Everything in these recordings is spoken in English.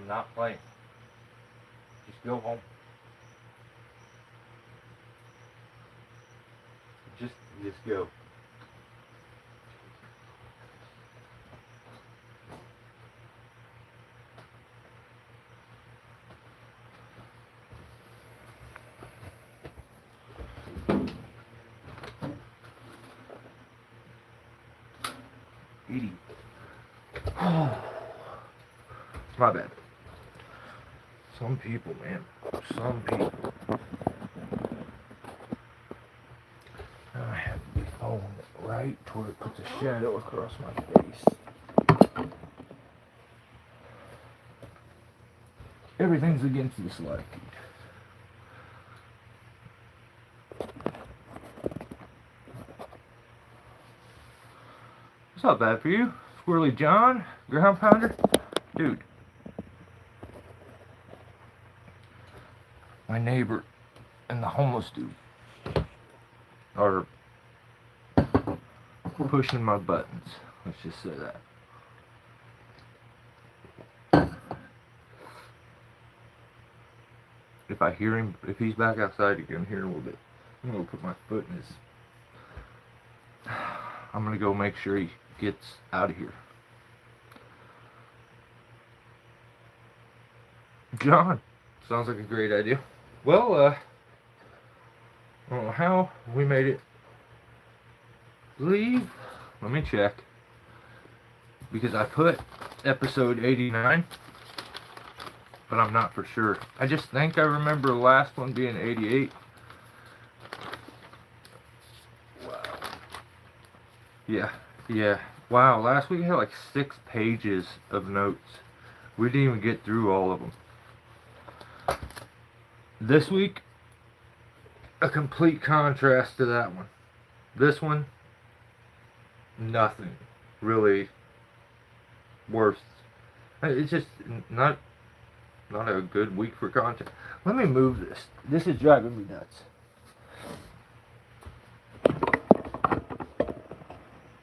I'm not playing. Just go home. Just go. Idiot. My bad. Some people, man. Some people. I have the phone right to where it puts a shadow across my face. Everything's against this light. It's not bad for you, Squirrely John, Ground Pounder. Dude. My neighbor and the homeless dude are pushing my buttons. Let's just say that. If I hear him, if he's back outside, you can hear him a little bit. I'm gonna put my foot in his. I'm gonna go make sure he gets out of here. John, sounds like a great idea. Well, I don't know how we made it. Leave. Let me check. Because I put episode 89, but I'm not for sure. I just think I remember the last one being 88. Wow. Yeah. Wow, last week I had like 6 pages of notes. We didn't even get through all of them. This week, a complete contrast to that one. This one, nothing really worth. It's just not a good week for content. Let me move this. This is driving me nuts.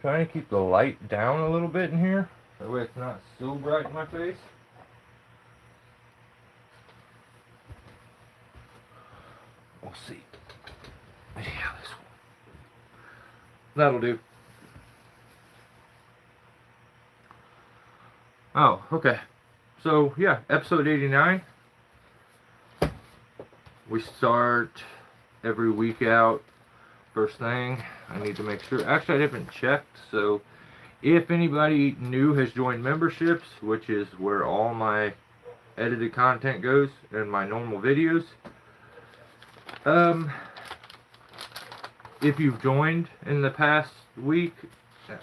Trying to keep the light down a little bit in here. That way it's not so bright in my face. We'll see. Yeah, this one. That'll do. Oh, okay. So, yeah, episode 89. We start every week out. First thing, I need to make sure. Actually, I haven't checked, so if anybody new has joined memberships, which is where all my edited content goes and my normal videos, if you've joined in the past week,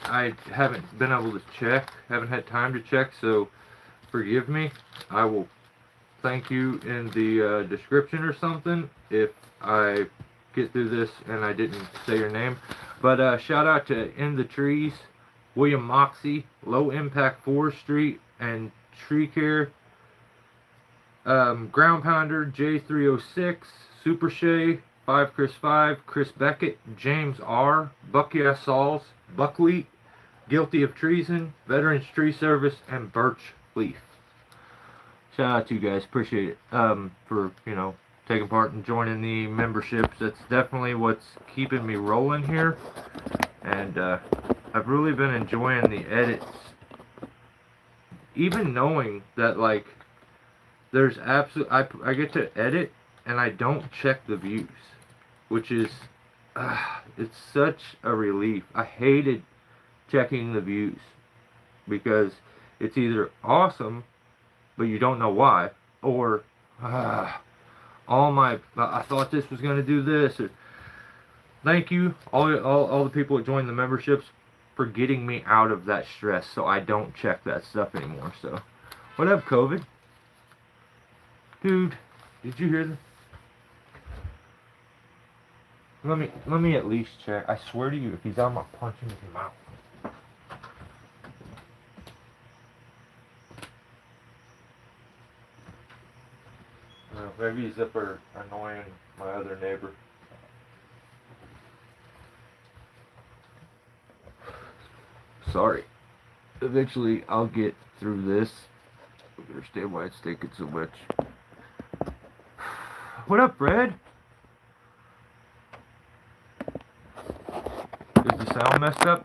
I haven't been able to check, haven't had time to check, so forgive me. I will thank you in the description or something if I get through this and I didn't say your name. But shout out to In the Trees, William Moxie, Low Impact Forestry, and TreeCare, Ground Pounder, J306, Super Shay, 5 Chris 5, Chris Beckett, James R, Bucky Sauls, Buckwheat, Guilty of Treason, VeteranTreeService, and Birch Leaf. Shout out to you guys, appreciate it, for, taking part and joining the memberships. That's definitely what's keeping me rolling here, and I've really been enjoying the edits, even knowing that, like, there's I get to edit and I don't check the views, which is it's such a relief. I hated checking the views because it's either awesome but you don't know why, or I thought this was going to do this. Or, thank you all the people that joined the memberships for getting me out of that stress, so I don't check that stuff anymore. So what up, COVID? Dude, did you hear that? Let me at least check. I swear to you, if he's out, I'm gonna punch him in the mouth. Maybe he's up there annoying my other neighbor. Sorry. Eventually, I'll get through this I understand why it's taking so much. What up, Fred? Is the sound messed up?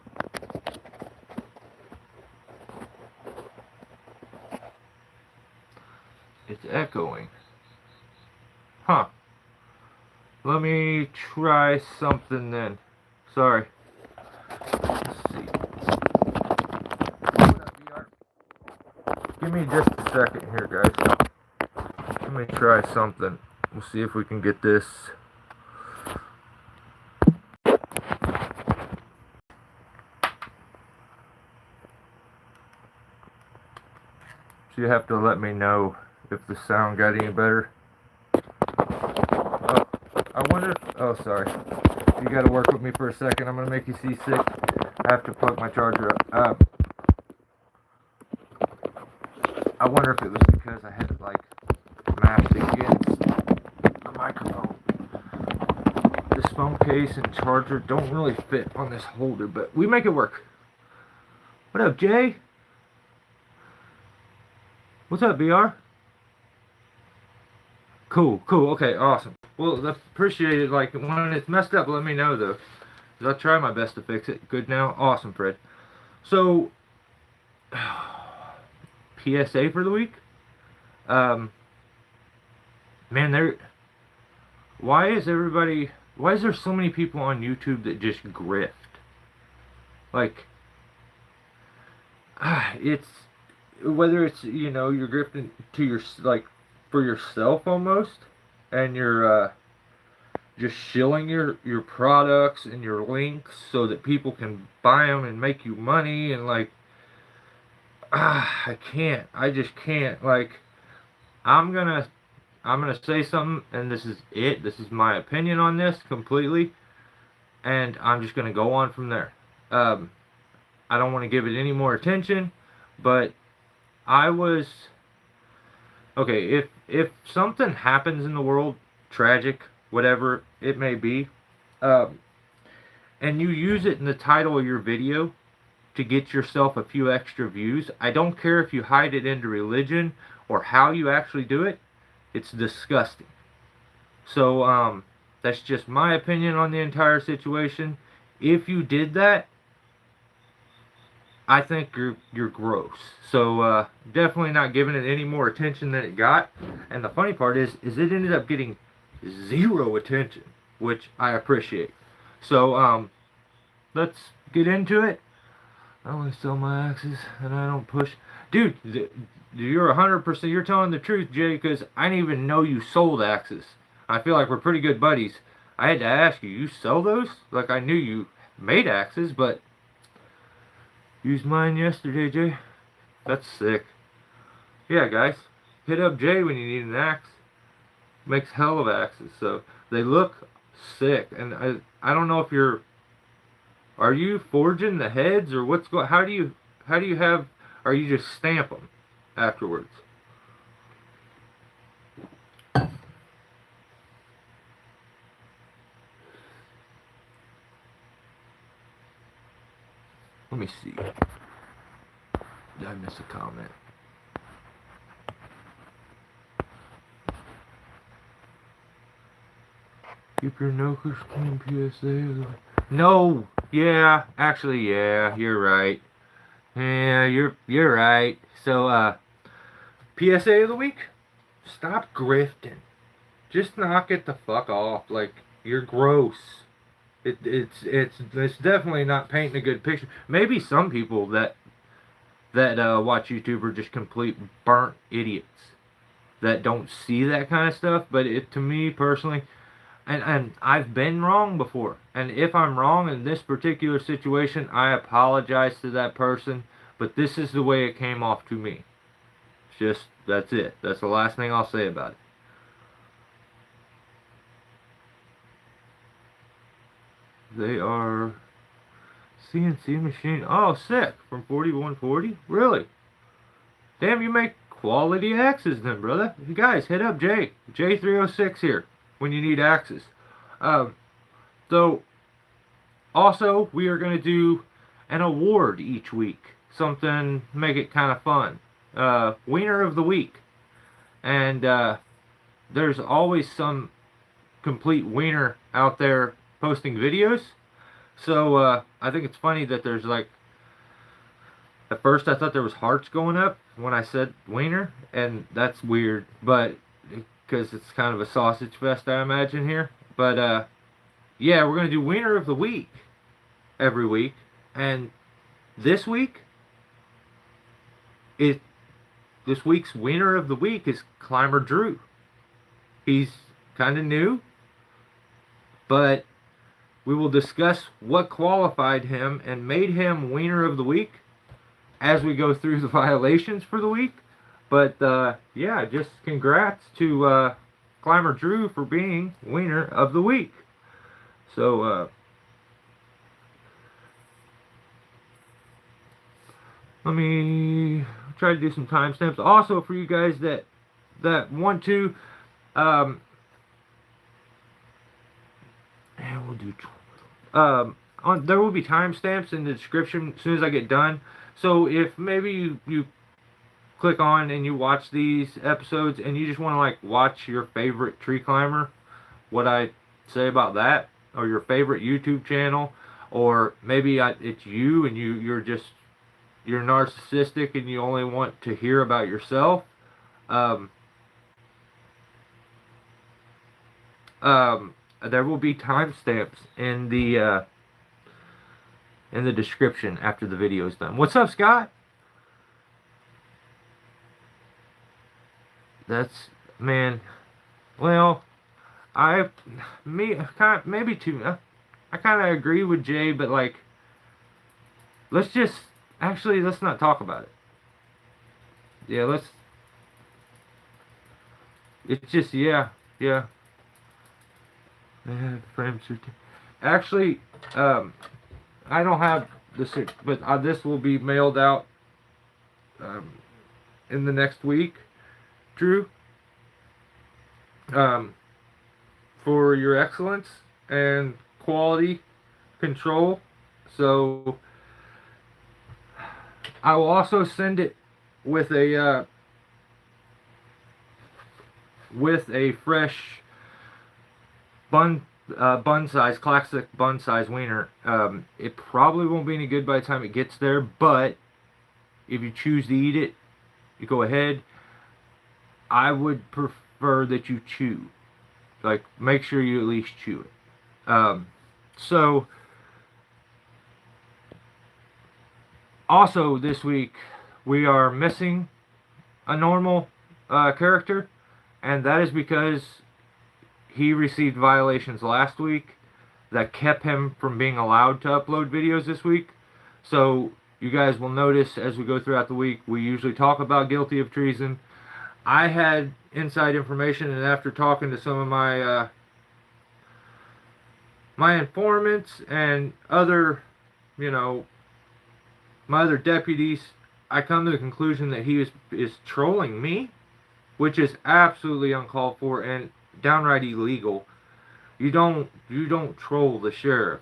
It's echoing. Huh. Let me try something then. Sorry. Let's see. What up, VR? Give me just a second here, guys. Let me try something. We'll see if we can get this. So you have to let me know if the sound got any better. Oh, I wonder if, oh, sorry. You gotta work with me for a second. I'm gonna make you seasick. I have to plug my charger up. I wonder if it was because I had it like mashed against the microphone. This phone case and charger don't really fit on this holder, but we make it work. What up, Jay? What's up, VR? Cool, okay, awesome. Well, appreciate it. Like, when it's messed up, let me know, though. I'll try my best to fix it. Good now? Awesome, Fred. So, PSA for the week? Man, why is there so many people on YouTube that just grift? Like, it's, whether it's, you know, you're grifting to your, like, for yourself almost, and you're, just shilling your products and your links so that people can buy them and make you money, and like, I just can't. Like, I'm gonna say something, and this is it. This is my opinion on this completely, and I'm just gonna go on from there. I don't want to give it any more attention, but okay, if something happens in the world, tragic, whatever it may be, and you use it in the title of your video to get yourself a few extra views, I don't care if you hide it into religion or how you actually do it, it's disgusting. So, that's just my opinion on the entire situation. If you did that, I think you're gross. So, definitely not giving it any more attention than it got. And the funny part is it ended up getting 0 attention, which I appreciate. So, let's get into it. I only sell my axes, and I don't push. Dude, you're 100%, you're telling the truth, Jay, because I didn't even know you sold axes. I feel like we're pretty good buddies. I had to ask you, you sell those? Like, I knew you made axes, but used mine yesterday, Jay. That's sick. Yeah, guys, hit up Jay when you need an axe. Makes hell of axes, so they look sick. And I don't know if are you forging the heads, or what's going? How do you have? Or you just stamp them afterwards? Let me see. Did I miss a comment? Keep your knuckles clean, PSA. No, yeah, actually, yeah, you're right. Yeah, you're right. So, PSA of the week: stop grifting. Just knock it the fuck off. Like, you're gross. It's definitely not painting a good picture. Maybe some people that watch YouTube are just complete burnt idiots that don't see that kind of stuff. But to me personally, and I've been wrong before. And if I'm wrong in this particular situation, I apologize to that person. But this is the way it came off to me. That's it. That's the last thing I'll say about it. They are CNC machine. Oh, sick. From 4140? Really? Damn, you make quality axes then, brother. You guys, hit up Jay. J306 here when you need axes. So, also, we are going to do an award each week. Something, make it kind of fun. Weiner of the Week. And there's always some complete wiener out there posting videos. So I think it's funny that there's like, at first I thought there was hearts going up when I said wiener, and that's weird, but because it's kind of a sausage fest, I imagine here. But yeah, we're gonna do wiener of the week every week, and this week it this week's wiener of the week is ClimberDrew. He's kind of new, but we will discuss what qualified him and made him wiener of the week as we go through the violations for the week. But yeah, just congrats to ClimberDrew for being wiener of the week. So let me try to do some timestamps. Also, for you guys that want to, and we'll do. There will be timestamps in the description as soon as I get done. So if maybe you click on and you watch these episodes and you just want to like watch your favorite tree climber, what I say about that, or your favorite YouTube channel, or maybe it's you and you're narcissistic and you only want to hear about yourself. There will be timestamps in the description after the video is done. What's up, Scott? That's, man. Well, maybe too. I kind of agree with Jay, but like, let's not talk about it. Yeah, it's just, yeah. Actually, I don't have this, but this will be mailed out in the next week, Drew, for your excellence and quality control. So I will also send it with a fresh bun size, classic bun size wiener. It probably won't be any good by the time it gets there, but if you choose to eat it, you go ahead. I would prefer that you chew. Like, make sure you at least chew it. So also this week we are missing a normal character, and that is because he received violations last week that kept him from being allowed to upload videos this week. So you guys will notice as we go throughout the week, we usually talk about Guilty of Treason. I had inside information, and after talking to some of my my informants and other, my other deputies, I come to the conclusion that he is trolling me, which is absolutely uncalled for and downright illegal. You don't troll the sheriff.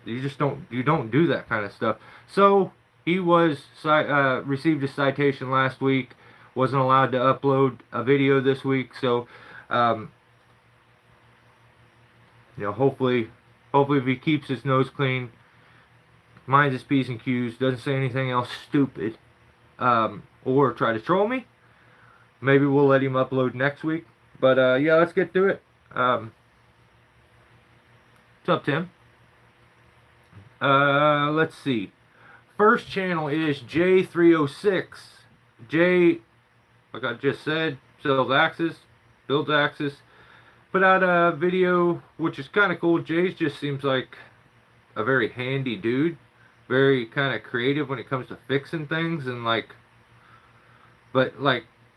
You don't do that kind of stuff. So he received a citation last week. Wasn't allowed to upload a video this week. So hopefully if he keeps his nose clean, minds his P's and Q's, doesn't say anything else stupid, or try to troll me, maybe we'll let him upload next week. But yeah, let's get to it. What's up, Tim? Let's see. First channel is J306. Jay, like I just said, sells axes, builds axes. Put out a video, which is kind of cool. Jay just seems like a very handy dude. Very kind of creative when it comes to fixing things, and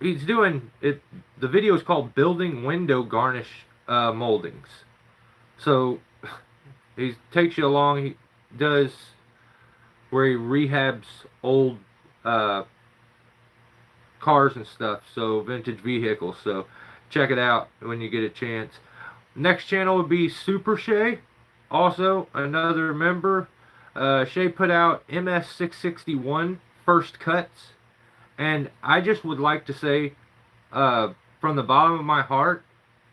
he's doing it. The video is called Building Window Garnish Moldings. So he takes you along. He does where he rehabs old cars and stuff, so vintage vehicles. So check it out when you get a chance. Next channel would be Super Shay, also another member. Shay put out MS661 first cuts, And I just would like to say, from the bottom of my heart,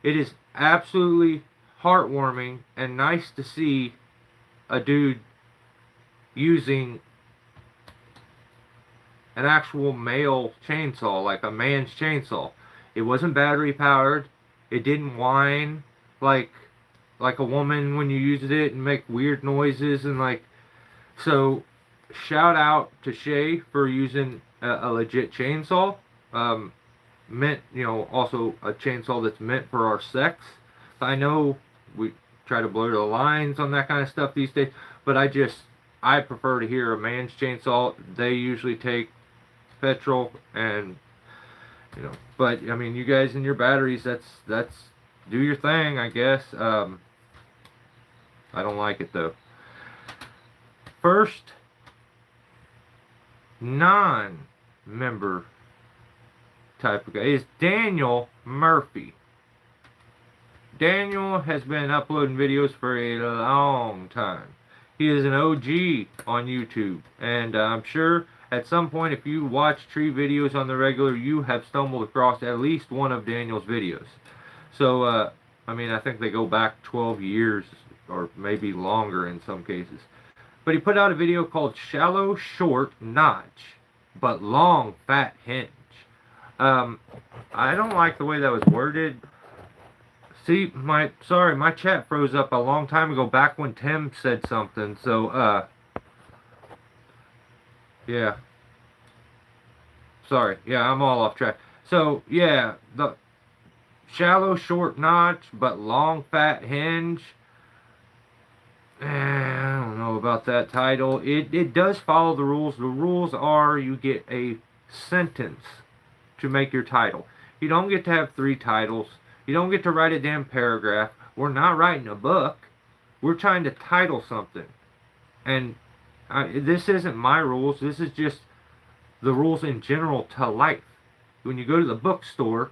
it is absolutely heartwarming and nice to see a dude using an actual male chainsaw, like a man's chainsaw. It wasn't battery powered. It didn't whine like a woman when you use it and make weird noises and like. So, shout out to Shay for using a legit chainsaw. Meant, also a chainsaw that's meant for our sex. I know we try to blur the lines on that kind of stuff these days, but I prefer to hear a man's chainsaw. They usually take petrol and, but I mean, you guys and your batteries, that's do your thing, I guess. I don't like it though. First non-member type of guy is Daniel Murphy. Daniel has been uploading videos for a long time. He is an OG on YouTube, and I'm sure at some point if you watch tree videos on the regular, you have stumbled across at least one of Daniel's videos. So, I mean, I think they go back 12 years or maybe longer in some cases. But he put out a video called Shallow Short Notch, but Long Fat Hinge. I don't like the way that was worded. See, my chat froze up a long time ago, back when Tim said something. So, yeah. Sorry. Yeah, I'm all off track. So, yeah, the shallow short notch, but long fat hinge. I don't know about that title. It does follow the rules. The rules are you get a sentence to make your title. You don't get to have 3 titles. You don't get to write a damn paragraph. We're not writing a book. We're trying to title something. And this isn't my rules. This is just the rules in general to life. When you go to the bookstore,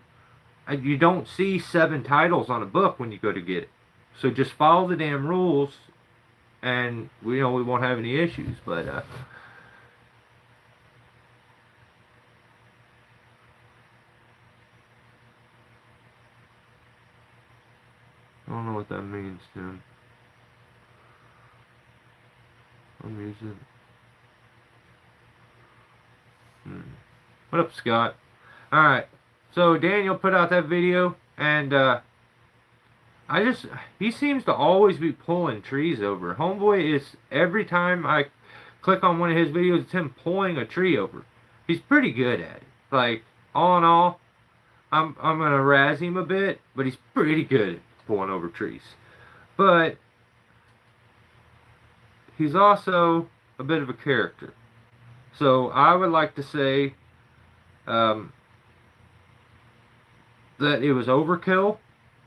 you don't see 7 titles on a book when you go to get it. So just follow the damn rules, and we won't have any issues. But I don't know what that means, dude. I'm using. What up, Scott? Alright, so Daniel put out that video, and he seems to always be pulling trees over. Homeboy is, every time I click on one of his videos, it's him pulling a tree over. He's pretty good at it. Like, all in all, I'm gonna razz him a bit, but he's pretty good at pulling over trees. But he's also a bit of a character. So I would like to say that it was overkill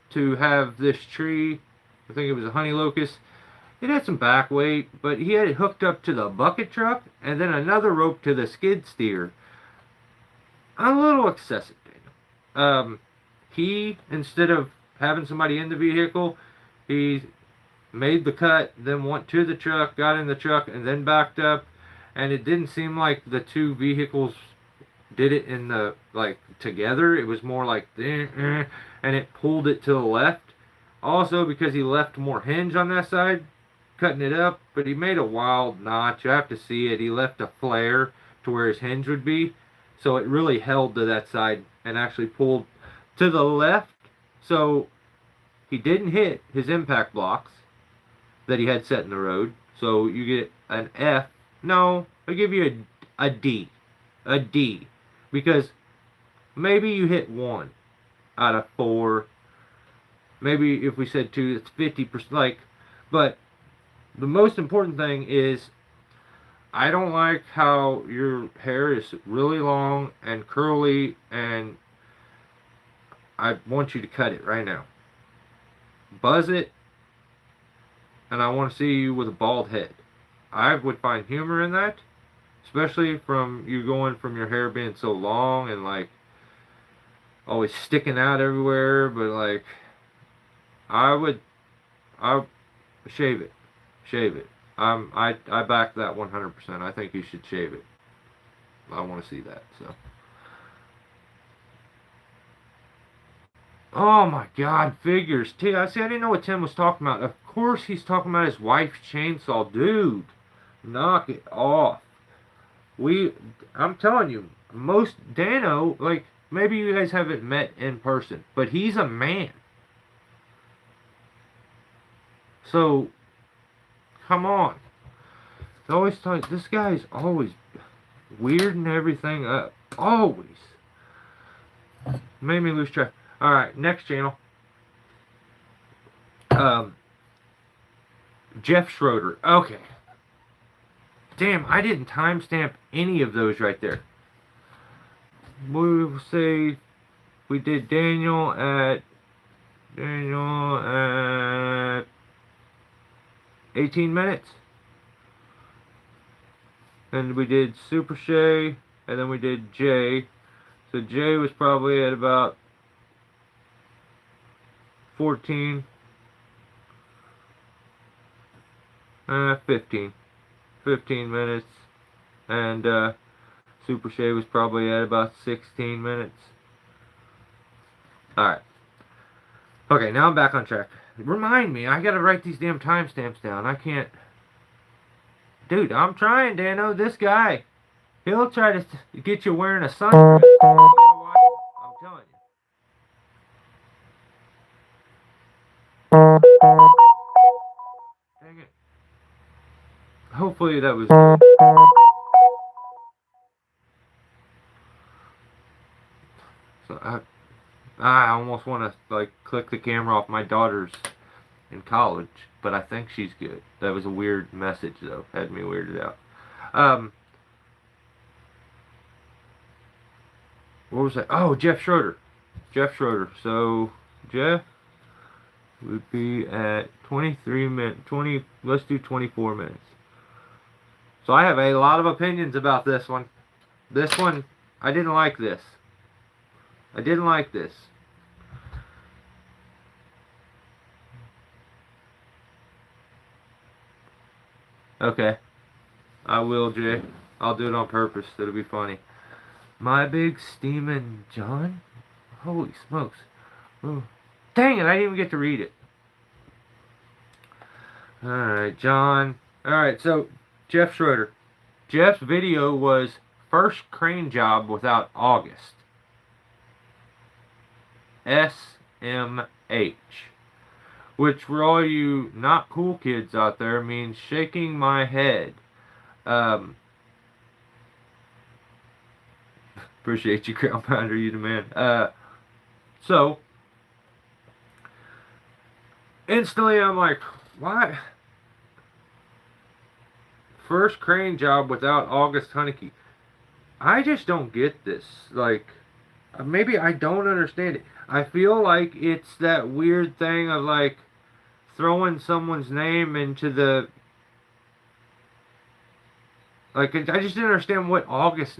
to have this tree. I think it was a honey locust. It had some back weight, but he had it hooked up to the bucket truck and then another rope to the skid steer. A little excessive, Daniel. He, instead of having somebody in the vehicle, he made the cut, then went to the truck, got in the truck, and then backed up. And it didn't seem like the 2 vehicles did it in the, like, together. It was more like, and it pulled it to the left. Also, because he left more hinge on that side, cutting it up, but he made a wild notch. You have to see it. He left a flare to where his hinge would be. So it really held to that side and actually pulled to the left. So he didn't hit his impact blocks that he had set in the road. So you get an F. No, I'll give you a D. A D. Because maybe you hit 1 out of 4. Maybe if we said 2, it's 50%. Like, but the most important thing is, I don't like how your hair is really long and curly, and I want you to cut it right now. Buzz it, and I want to see you with a bald head. I would find humor in that, especially from you going from your hair being so long and like always sticking out everywhere. But like, I shave it. I back that 100%. I think you should shave it. I want to see that. So Oh my God, figures. I see. I didn't know what Tim was talking about. Of course, he's talking about his wife's chainsaw, dude. Knock it off. I'm telling you, most Dano, like maybe you guys haven't met in person, but he's a man. So, come on. Always talk. This guy's always weirding everything up. Always. Made me lose track. All right, next channel. JeffSchroeder. Okay. Damn, I didn't timestamp any of those right there. We'll say we did Daniel at 18 minutes. And we did Super Shay, and then we did Jay. So Jay was probably at about 15. Fifteen minutes. And Super Shay was probably at about 16 minutes. Alright. Okay, now I'm back on track. Remind me, I gotta write these damn timestamps down. I can't... Dude, I'm trying, Dano. This guy, he'll try to get you wearing a sundress. I'm telling you. Dang it. Hopefully that was good. So I almost want to like click the camera off. My daughter's in college, but I think she's good. That was a weird message though. Had me weirded out. What was that? Oh, JeffSchroeder. JeffSchroeder. So Jeff would be at 23 minutes. 20. Let's do 24 minutes. So I have a lot of opinions about this one. This one, I didn't like this. I didn't like this. Okay. I will, Jay. I'll do it on purpose. It'll be funny. My big steamin' John? Holy smokes. Ooh. Dang it, I didn't even get to read it. Alright, John. Alright, so JeffSchroeder. Jeff's video was first crane job without August. SMH. Which for all you not cool kids out there means shaking my head. Appreciate you, Crown Pounder, you the man. So, instantly I'm like, why? First crane job without August Honeyke. I just don't get this. Like, maybe I don't understand it. I feel like it's that weird thing of like throwing someone's name into the... Like, I just didn't understand what August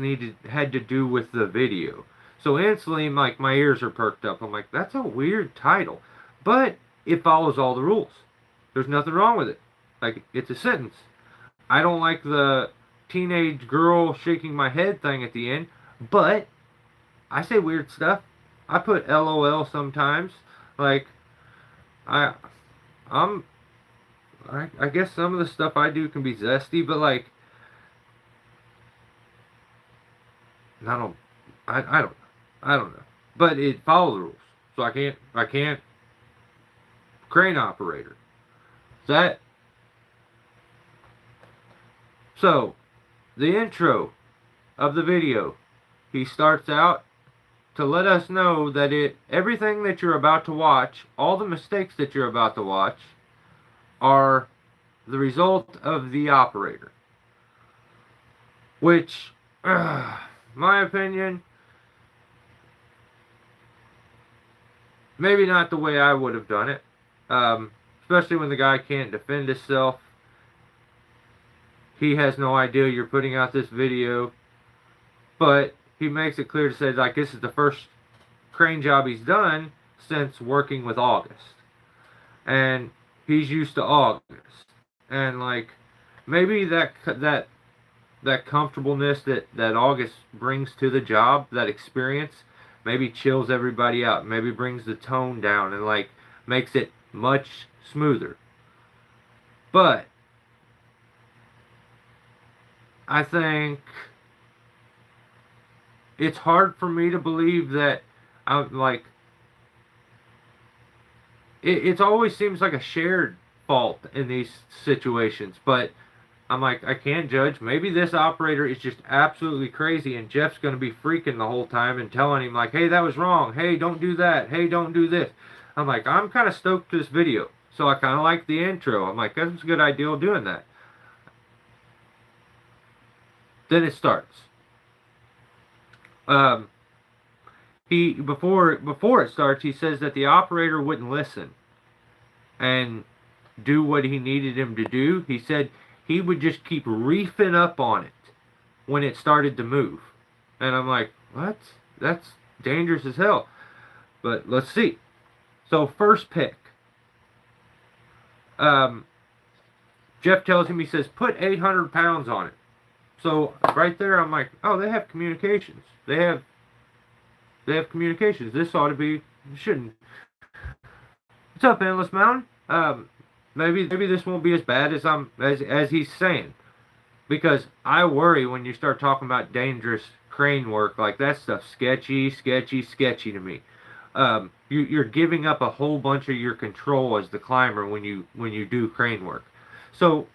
had to do with the video. So instantly, like, my ears are perked up. I'm like, that's a weird title. But it follows all the rules. There's nothing wrong with it. Like, it's a sentence. I don't like the teenage girl shaking my head thing at the end. But I say weird stuff. I put LOL sometimes. Like, I guess some of the stuff I do can be zesty, but like, I don't know. But it follows the rules. So I can't crane operator. So the intro of the video, he starts out to let us know that everything that you're about to watch, all the mistakes that you're about to watch, are the result of the operator. Which, my opinion, maybe not the way I would have done it. Especially when the guy can't defend himself. He has no idea you're putting out this video. But he makes it clear to say, like, this is the first crane job he's done since working with August. And he's used to August. And, like, maybe that comfortableness that August brings to the job, that experience, maybe chills everybody out, maybe brings the tone down and like makes it much smoother. But I think it's hard for me to believe that I'm like, it always seems like a shared fault in these situations, but I'm like, I can't judge. Maybe this operator is just absolutely crazy and Jeff's going to be freaking the whole time and telling him like, hey, that was wrong. Hey, don't do that. Hey, don't do this. I'm like, I'm kind of stoked for this video. So I kind of like the intro. I'm like, that's a good idea doing that. Then it starts. Before it starts, he says that the operator wouldn't listen and do what he needed him to do. He said he would just keep reefing up on it when it started to move. And I'm like, what? That's dangerous as hell. But let's see. So first pick. Jeff tells him, he says, put 800 pounds on it. So right there, I'm like, oh, they have communications. They have communications. This ought to be, shouldn't. What's up, Endless Mountain? Maybe this won't be as bad as he's saying, because I worry when you start talking about dangerous crane work. Like, that stuff's sketchy to me. You're giving up a whole bunch of your control as the climber when you do crane work. So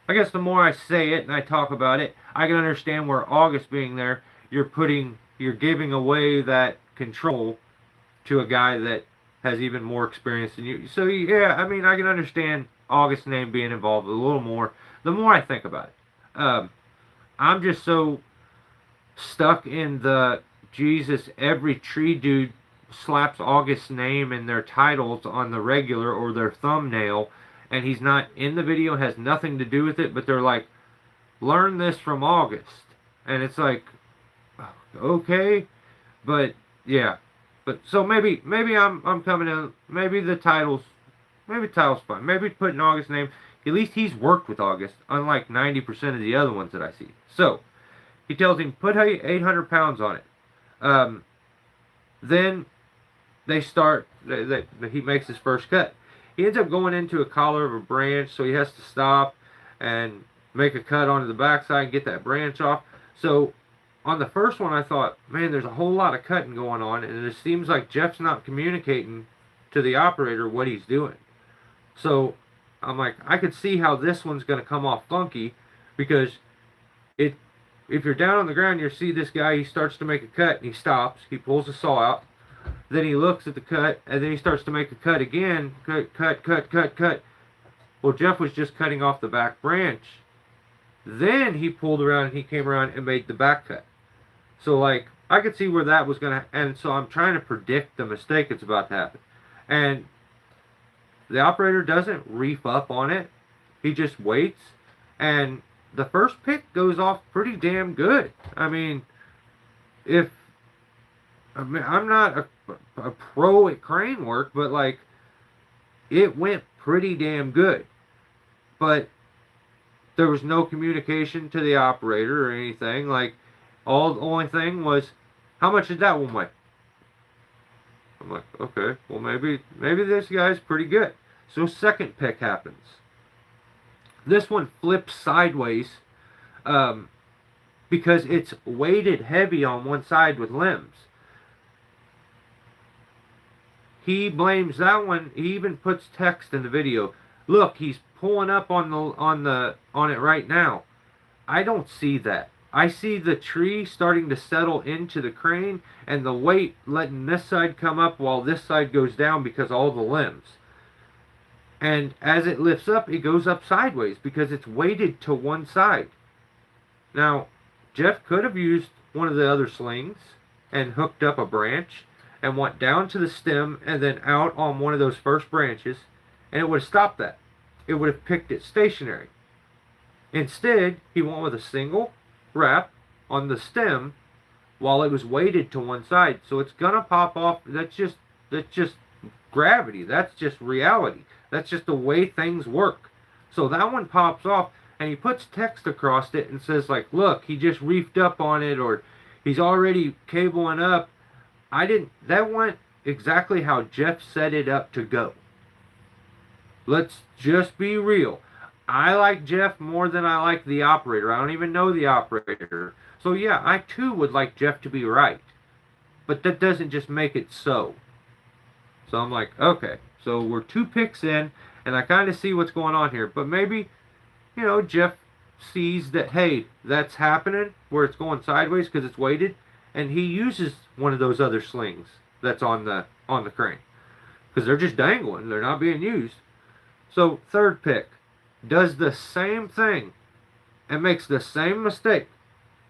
I guess the more I say it and I talk about it, I can understand where August being there, you're giving away that control to a guy that has even more experience than you. So yeah, I mean, I can understand August's name being involved a little more the more I think about it. I'm just so stuck in the Jesus, every tree dude slaps August's name in their titles on the regular or their thumbnail, and he's not in the video, has nothing to do with it, but they're like, learn this from August. And it's like, okay, but yeah. But so maybe I'm coming in, maybe the title's fine. Maybe putting August's name, at least he's worked with August, unlike 90% of the other ones that I see. So he tells him, put 800 pounds on it. Then they start, he makes his first cut. He ends up going into a collar of a branch, so he has to stop and make a cut onto the backside and get that branch off. So on the first one, I thought, man, there's a whole lot of cutting going on, and it seems like Jeff's not communicating to the operator what he's doing. So I'm like, I could see how this one's going to come off funky, because if you're down on the ground, you see this guy, he starts to make a cut, and he stops, he pulls the saw out, then he looks at the cut, and then he starts to make a cut again, cut. Well, Jeff was just cutting off the back branch. Then he pulled around, and he came around and made the back cut. So, like, I could see where that was going to, and so I'm trying to predict the mistake that's about to happen. And the operator doesn't reef up on it. He just waits, and the first pick goes off pretty damn good. I mean, I'm not a pro at crane work, but like, it went pretty damn good. But there was no communication to the operator or anything. Like, the only thing was, how much did that one weigh? I'm like, okay, well maybe this guy's pretty good. So second pick happens. This one flips sideways because it's weighted heavy on one side with limbs. He blames that one. He even puts text in the video. Look, he's pulling up on it right now. I don't see that. I see the tree starting to settle into the crane and the weight letting this side come up while this side goes down because of all the limbs. And as it lifts up, it goes up sideways because it's weighted to one side. Now, Jeff could have used one of the other slings and hooked up a branch and went down to the stem and then out on one of those first branches, and it would have stopped that. It would have picked it stationary. Instead, he went with a single wrap on the stem while it was weighted to one side. So it's gonna pop off. That's just gravity. That's just reality. That's just the way things work. So that one pops off, and he puts text across it and says like, look, he just reefed up on it, or he's already cabling up, That went exactly how Jeff set it up to go. Let's just be real. I like Jeff more than I like the operator. I don't even know the operator. So yeah, I too would like Jeff to be right. But that doesn't just make it so. So I'm like, okay, so we're 2 picks in, and I kind of see what's going on here. But maybe, Jeff sees that, hey, that's happening, where it's going sideways because it's weighted, and he uses one of those other slings that's on the crane. Because they're just dangling. They're not being used. So, third pick does the same thing and makes the same mistake.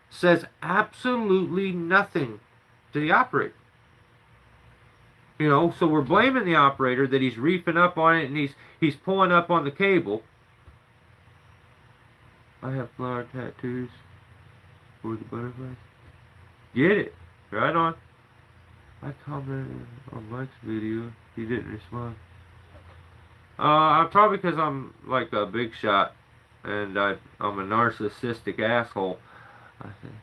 Says absolutely nothing to the operator. So we're blaming the operator that he's reefing up on it and he's pulling up on the cable. I have flower tattoos for the butterflies. Get it. Right on. I commented on Mike's video. He didn't respond. Probably because I'm like a big shot and I'm a narcissistic asshole. I think.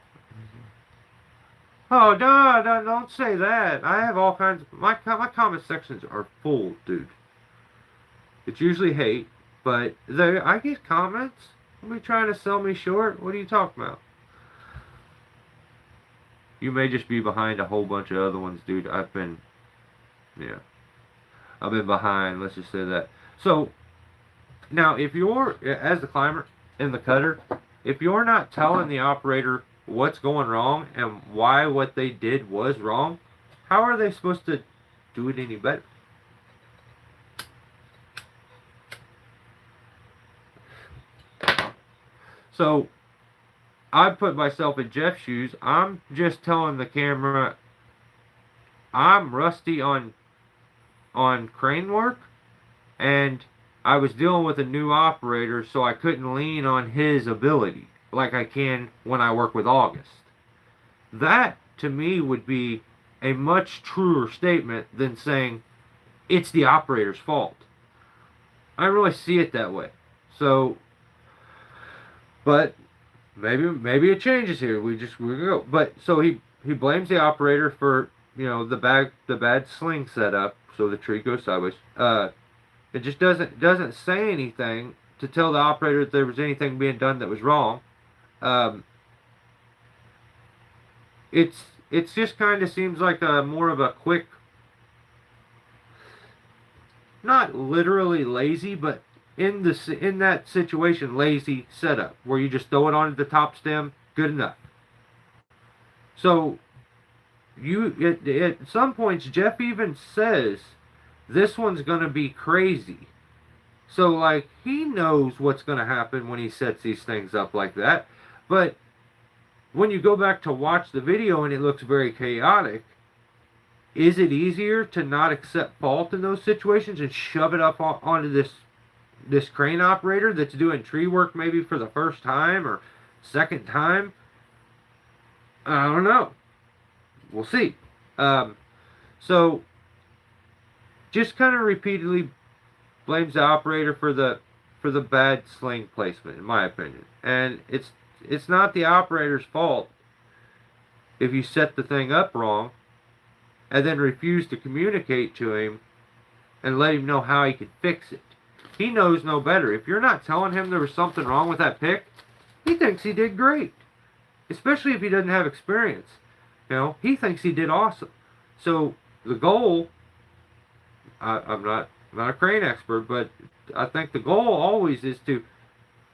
Oh, no, don't say that. I have all kinds of... My comment sections are full, dude. It's usually hate, but I get comments. Are you trying to sell me short? What are you talking about? You may just be behind a whole bunch of other ones, dude. I've been behind, let's just say that. So, now, if you're, as the climber in the cutter, if you're not telling the operator what's going wrong and why what they did was wrong, how are they supposed to do it any better? So, I put myself in Jeff's shoes. I'm just telling the camera I'm rusty on crane work, and I was dealing with a new operator, so I couldn't lean on his ability like I can when I work with August. That, to me, would be a much truer statement than saying it's the operator's fault. I don't really see it that way. So, but maybe it changes here. We go. But so he blames the operator for the bad sling setup, so the tree goes sideways. It just doesn't say anything to tell the operator that there was anything being done that was wrong. It's just kind of seems like more of a quick, not literally lazy, but in that situation, lazy setup where you just throw it onto the top stem, good enough. So at some points, Jeff even says this one's gonna be crazy. So like he knows what's gonna happen when he sets these things up like that, but when you go back to watch the video and it looks very chaotic, is it easier to not accept fault in those situations and shove it up onto this crane operator that's doing tree work maybe for the first time or second time? I don't know. We'll see. So just kind of repeatedly blames the operator for the bad sling placement, in my opinion. And it's not the operator's fault if you set the thing up wrong and then refuse to communicate to him and let him know how he can fix it. He knows no better. If you're not telling him there was something wrong with that pick, he thinks he did great. Especially if he doesn't have experience. He thinks he did awesome. So the goal, I'm not a crane expert, but I think the goal always is to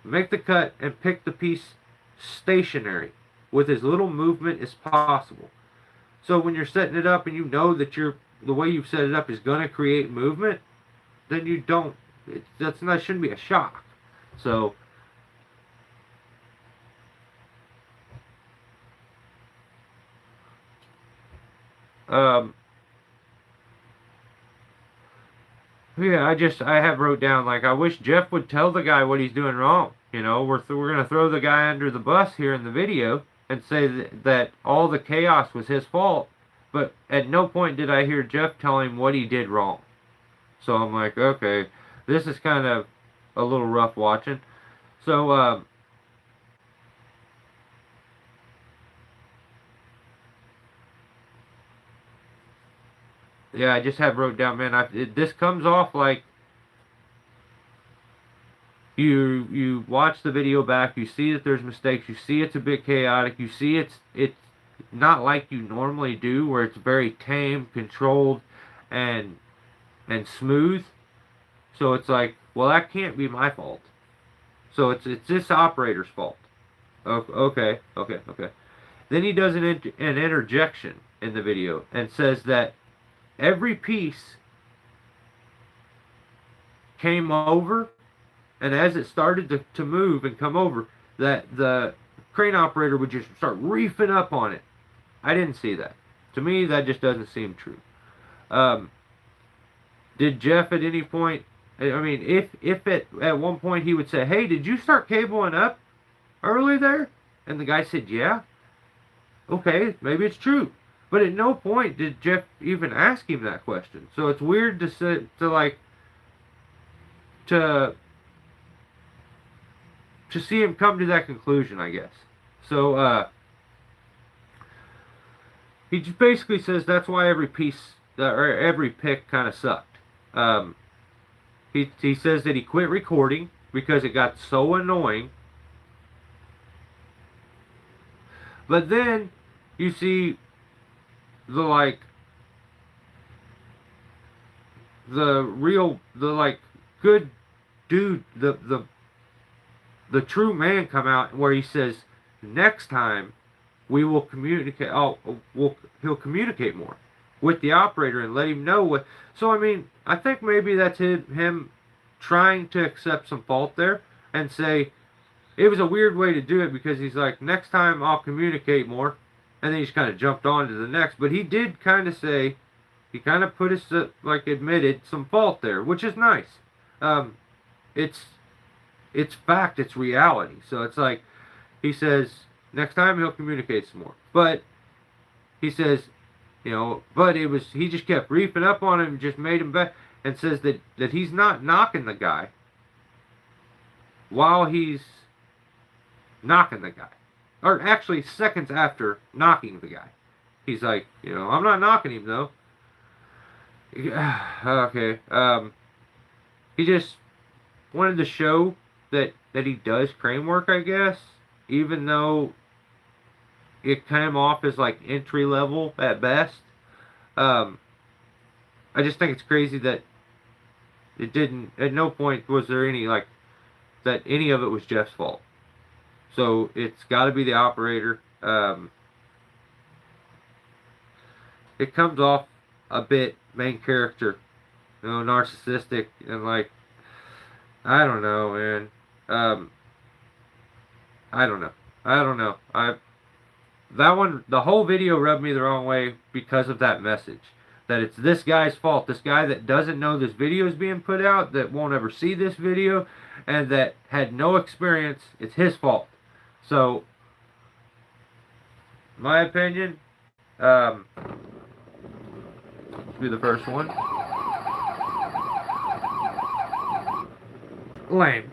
make the cut and pick the piece stationary with as little movement as possible. So when you're setting it up and you know that the way you've set it up is going to create movement, then you don't. That shouldn't be a shock. So yeah, I have wrote down, like, I wish Jeff would tell the guy what he's doing wrong. We're going to throw the guy under the bus here in the video and say that all the chaos was his fault, but at no point did I hear Jeff tell him what he did wrong. So I'm like, okay, this is kind of a little rough watching. So, Yeah, I just have wrote down, man. This comes off like you watch the video back, you see that there's mistakes, you see it's a bit chaotic, you see it's not like you normally do, where it's very tame, controlled, and smooth. So it's like, well, that can't be my fault. So it's this operator's fault. Okay, okay, okay. Then he does an interjection in the video and says that every piece came over, and as it started to move and come over, that the crane operator would just start reefing up on it. I didn't see that. To me, that just doesn't seem true. Um, did Jeff at any point? I mean, if at one point he would say, "Hey, did you start cabling up early there?" And the guy said, "Yeah." Okay, maybe it's true. But at no point did Jeff even ask him that question. So it's weird to say, to see him come to that conclusion, I guess. So he just basically says that's why every piece or every pick kind of sucked. He says that he quit recording because it got so annoying. But then you see the good dude, the true man come out where he says, next time we will communicate. He'll communicate more with the operator and let him know what. So I mean, I think maybe that's him trying to accept some fault there and say it was a weird way to do it, because he's like, next time I'll communicate more, and then he's kind of jumped on to the next. But he did kind of say, he kind of put his admitted some fault there, which is nice. It's fact, it's reality. So it's like he says next time he'll communicate some more. But he says, but he just kept reefing up on him and just made him back, and says that he's not knocking the guy while he's knocking the guy. Or actually seconds after knocking the guy. He's like, I'm not knocking him though. Okay. He just wanted to show that he does crane work, I guess, even though it came off as like entry level at best. I just think it's crazy that it didn't. At no point was there any that any of it was Jeff's fault. So it's got to be the operator. It comes off a bit main character, narcissistic, and I don't know, man. I don't know. That one, the whole video rubbed me the wrong way because of that message. That it's this guy's fault. This guy that doesn't know this video is being put out, that won't ever see this video, and that had no experience. It's his fault. So, my opinion, let's do the first one. Lame.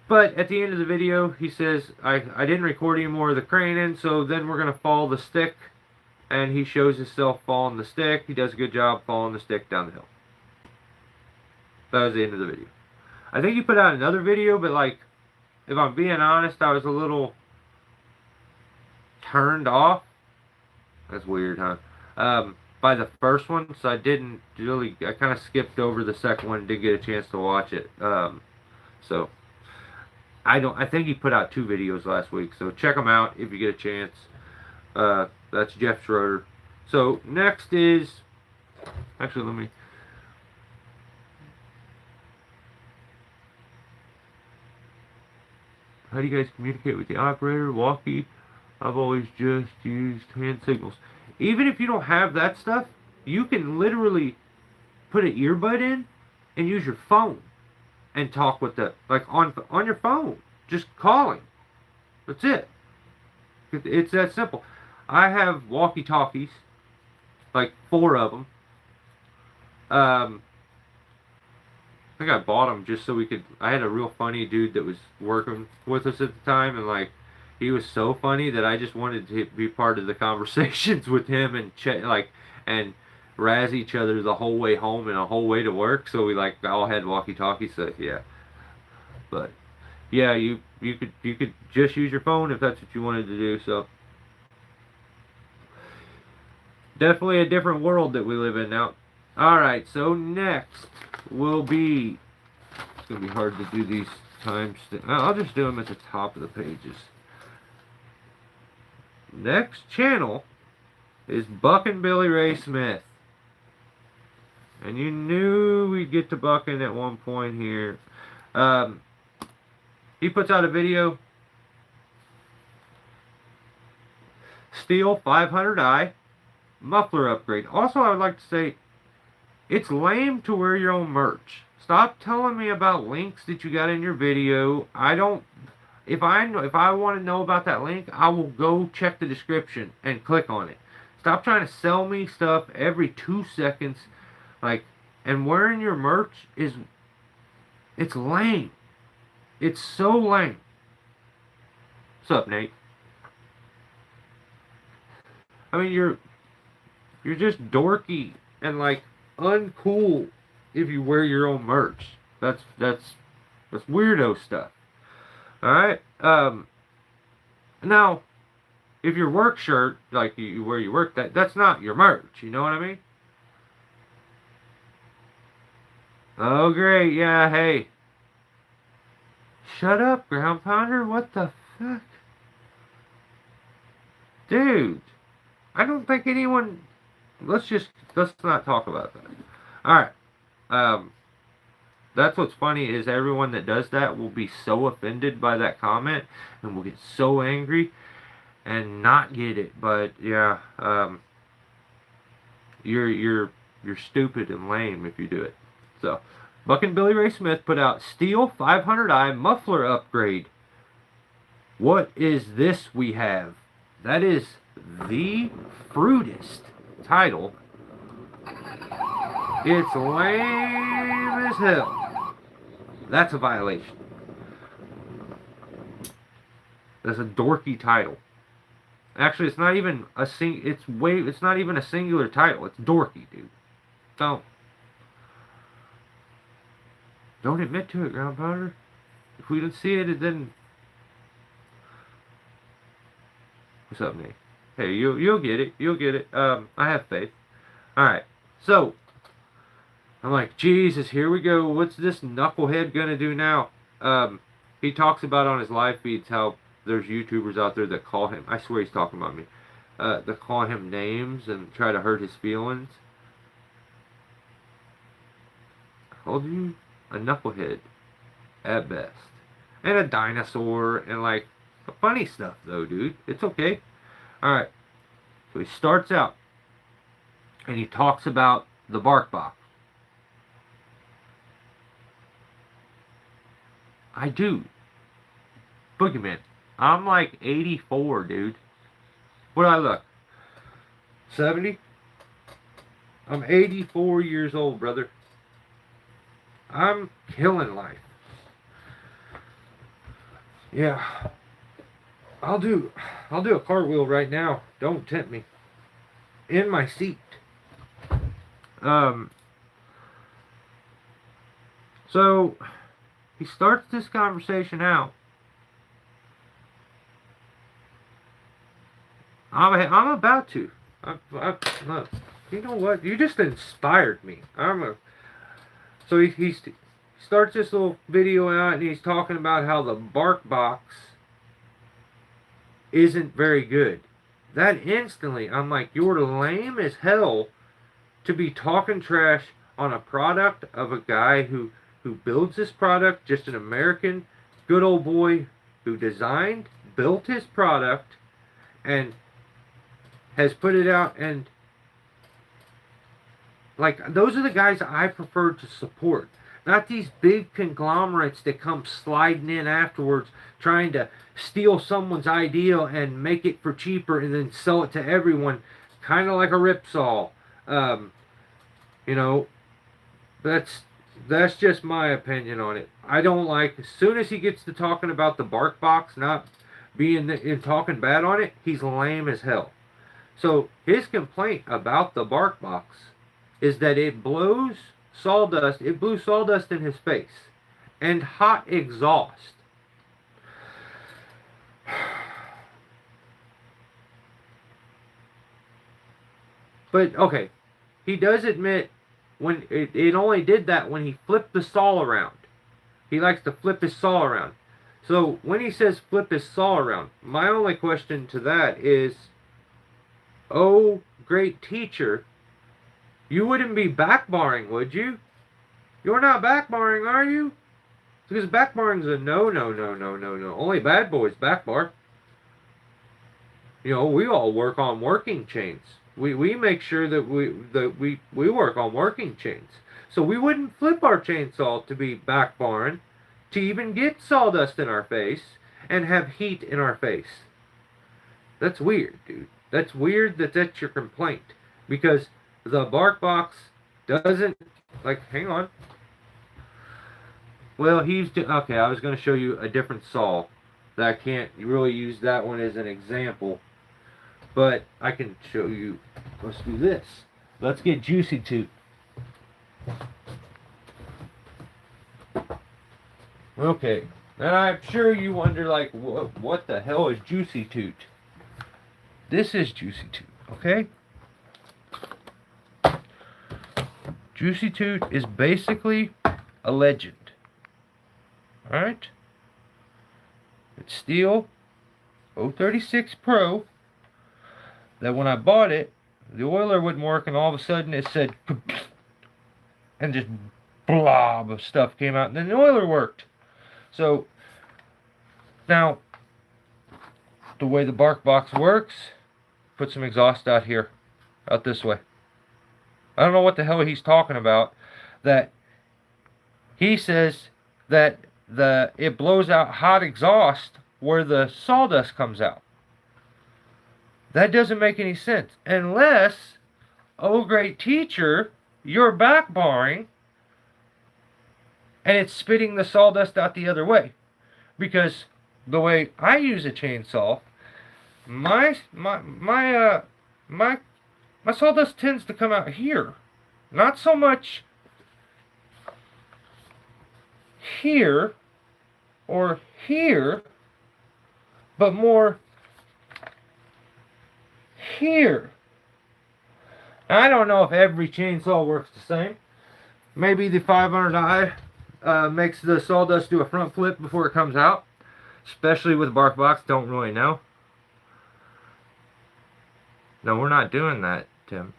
But at the end of the video, he says, I didn't record any more of the craning, so then we're going to follow the stick. And he shows himself following the stick. He does a good job following the stick down the hill. That was the end of the video. I think he put out another video, but if I'm being honest, I was a little turned off. That's weird, huh? By the first one, so I kind of skipped over the second one and didn't get a chance to watch it. So I think he put out 2 videos last week, so check them out if you get a chance. That's JeffSchroeder. So next is, actually how do you guys communicate with the operator? Walkie. I've always just used hand signals. Even if you don't have that stuff, you can literally put an earbud in and use your phone and talk with on your phone, just calling. That's it. It's that simple. I have walkie-talkies, 4 of them. I think I bought them just so we could. I had a real funny dude that was working with us at the time, and he was so funny that I just wanted to be part of the conversations with him and and razz each other the whole way home and the whole way to work. So we like all had walkie-talkies. So yeah, but yeah, you could just use your phone if that's what you wanted to do. So definitely a different world that we live in now. All right, so next will be. It's gonna be hard to do these times. I'll just do them at the top of the pages. Next channel is Buck and Billy Ray Smith. And you knew we'd get to Buckin at one point here. He puts out a video. Steel 500i muffler upgrade. Also, I would like to say, it's lame to wear your own merch. Stop telling me about links that you got in your video. I don't. If I want to know about that link, I will go check the description and click on it. Stop trying to sell me stuff every 2 seconds. Like, and wearing your merch it's lame. It's so lame. What's up, Nate? I mean, you're just dorky and like uncool if you wear your own merch. That's weirdo stuff. All right. Now, if your work shirt, like you wear your work, that's not your merch. You know what I mean? Oh, great. Yeah, hey. Shut up, Ground Pounder. What the fuck? Dude. I don't think anyone... Let's not talk about that. Alright. That's what's funny is everyone that does that will be so offended by that comment and will get so angry and not get it. But, yeah. You're stupid and lame if you do it. So, Buck and Billy Ray Smith put out Steel 500i muffler upgrade. What is this we have? That is the fruitest title. It's lame as hell. That's a violation. That's a dorky title. Actually, it's not even a it's not even a singular title. It's dorky, dude. Don't admit to it, Ground Pounder. If we didn't see it, then... What's up, Nate? Hey, you'll get it. You'll get it. I have faith. Alright, so... I'm like, Jesus, here we go. What's this knucklehead gonna do now? He talks about on his live feeds how there's YouTubers out there that call him... I swear he's talking about me. That call him names and try to hurt his feelings. I told you... a knucklehead at best, and a dinosaur, and like funny stuff though, dude. It's okay. All right. So he starts out, and he talks about the bark box. I do. Boogeyman. I'm like 84, dude. What do I look? 70? I'm 84 years old, brother. I'm killing life. Yeah. I'll do a cartwheel right now. Don't tempt me. In my seat. So he starts this conversation out. I'm about to. You know what? You just inspired me. So he starts this little video out and he's talking about how the bark box isn't very good. That instantly, I'm like, you're lame as hell to be talking trash on a product of a guy who builds this product, just an American good old boy who designed, built his product, and has put it out. And like, those are the guys I prefer to support. Not these big conglomerates that come sliding in afterwards trying to steal someone's idea and make it for cheaper and then sell it to everyone. Kind of like a Ripsaw. You know, that's just my opinion on it. I don't like, as soon as he gets to talking about the bark box not being and talking bad on it, he's lame as hell. So his complaint about the bark box is that it blows sawdust. It blew sawdust in his face and hot exhaust. But okay, he does admit when it only did that when he flipped the saw around. He likes to flip his saw around. So when he says flip his saw around, my only question to that is, oh, great teacher, you wouldn't be back barring, would you? You're not back barring, are you? Because back barring's a no. Only bad boys back bar. You know, we all work on working chains. We make sure that we work on working chains. So we wouldn't flip our chainsaw to be back barring, to even get sawdust in our face and have heat in our face. That's weird, dude. That's weird that that's your complaint. Because the bark box doesn't, like, hang on. Well, okay, I was going to show you a different saw that I can't really use that one as an example. But I can show you, let's do this. Let's get Juicy Toot. Okay, and I'm sure you wonder, like, what the hell is Juicy Toot? This is Juicy Toot, okay? Juicy Toot is basically a legend. Alright? It's steel, 036 Pro, that when I bought it, the oiler wouldn't work, and all of a sudden it said, and just blob of stuff came out, and then the oiler worked. So, now, the way the bark box works, put some exhaust out here, out this way. I don't know what the hell he's talking about, that he says that it blows out hot exhaust where the sawdust comes out. That doesn't make any sense. Unless, oh great teacher, you're back barring and it's spitting the sawdust out the other way. Because the way I use a chainsaw, my sawdust tends to come out here. Not so much here or here, but more here. I don't know if every chainsaw works the same. Maybe the 500i makes the sawdust do a front flip before it comes out, especially with a bark box. Don't really know. No, we're not doing that, Tim.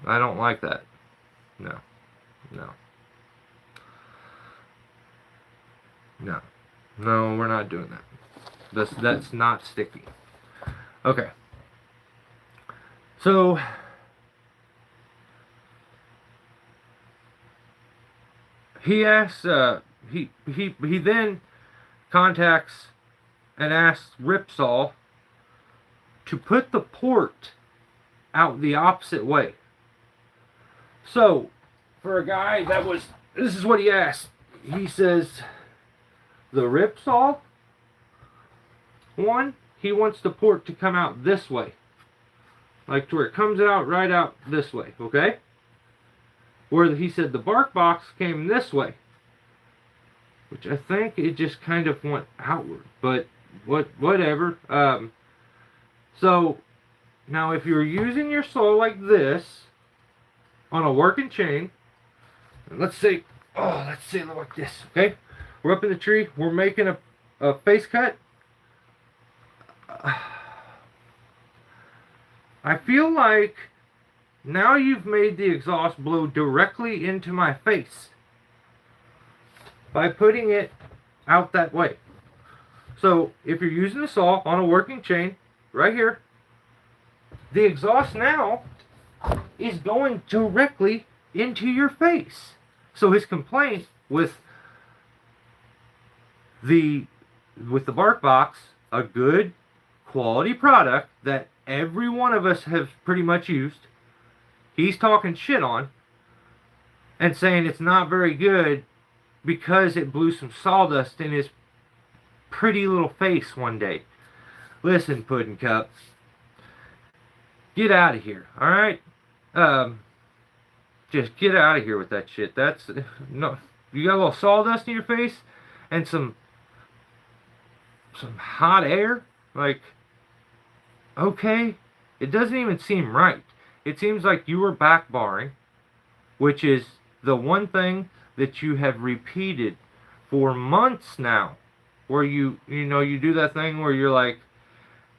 I don't like that. No. No, we're not doing that. That's not sticky. Okay. So he asks, he then contacts and asks Ripsaw to put the port out the opposite way. So, for a guy that was, this is what he asked. He says, the Ripsaw one, he wants the port to come out this way. Like to where it comes out right out this way, okay? Where he said the bark box came this way. Which I think it just kind of went outward. But whatever. So now if you're using your saw like this on a working chain, let's say like this, okay? We're up in the tree, we're making a face cut. I feel like now you've made the exhaust blow directly into my face by putting it out that way. So if you're using the saw on a working chain, right here, the exhaust now is going directly into your face. So his complaint with the bark box, a good quality product that every one of us have pretty much used, he's talking shit on and saying it's not very good because it blew some sawdust in his pretty little face one day. Listen, Pudding Cup. Get out of here, alright? Just get out of here with that shit. That's... No, you got a little sawdust in your face and some hot air? Like, okay. It doesn't even seem right. It seems like you were backbarring, which is the one thing that you have repeated for months now, where you do that thing where you're like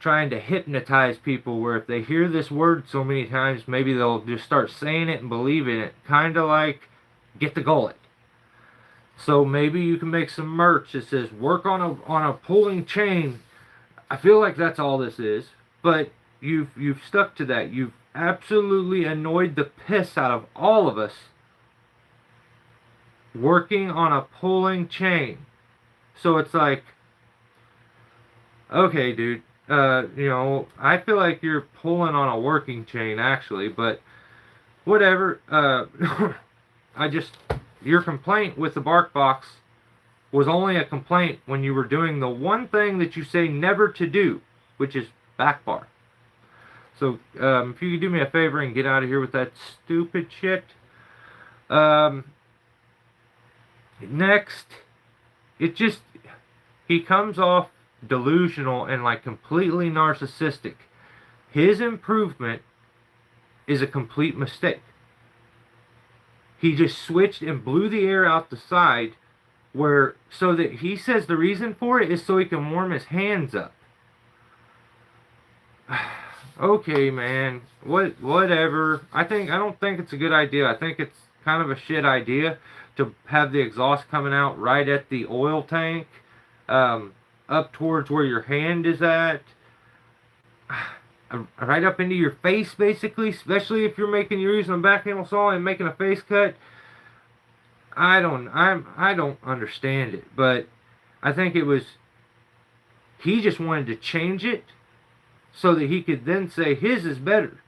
trying to hypnotize people, where if they hear this word so many times, maybe they'll just start saying it and believing it, kind of like get the gullet. So maybe you can make some merch that says work on a pulling chain. I feel like that's all this is, but you've stuck to that. You've absolutely annoyed the piss out of all of us working on a pulling chain. So it's like, okay, dude, I feel like you're pulling on a working chain actually, but whatever. Your complaint with the bark box was only a complaint when you were doing the one thing that you say never to do, which is back bar. So, if you could do me a favor and get out of here with that stupid shit. Next, he comes off delusional and like completely narcissistic. His improvement is a complete mistake. He just switched and blew the air out the side, so that he says the reason for it is so he can warm his hands up. Okay, man. Whatever. I don't think it's a good idea. I think it's kind of a shit idea to have the exhaust coming out right at the oil tank, up towards where your hand is at, right up into your face, basically. Especially if you're using a back handle saw and making a face cut. I don't understand it, but I think he just wanted to change it so that he could then say his is better.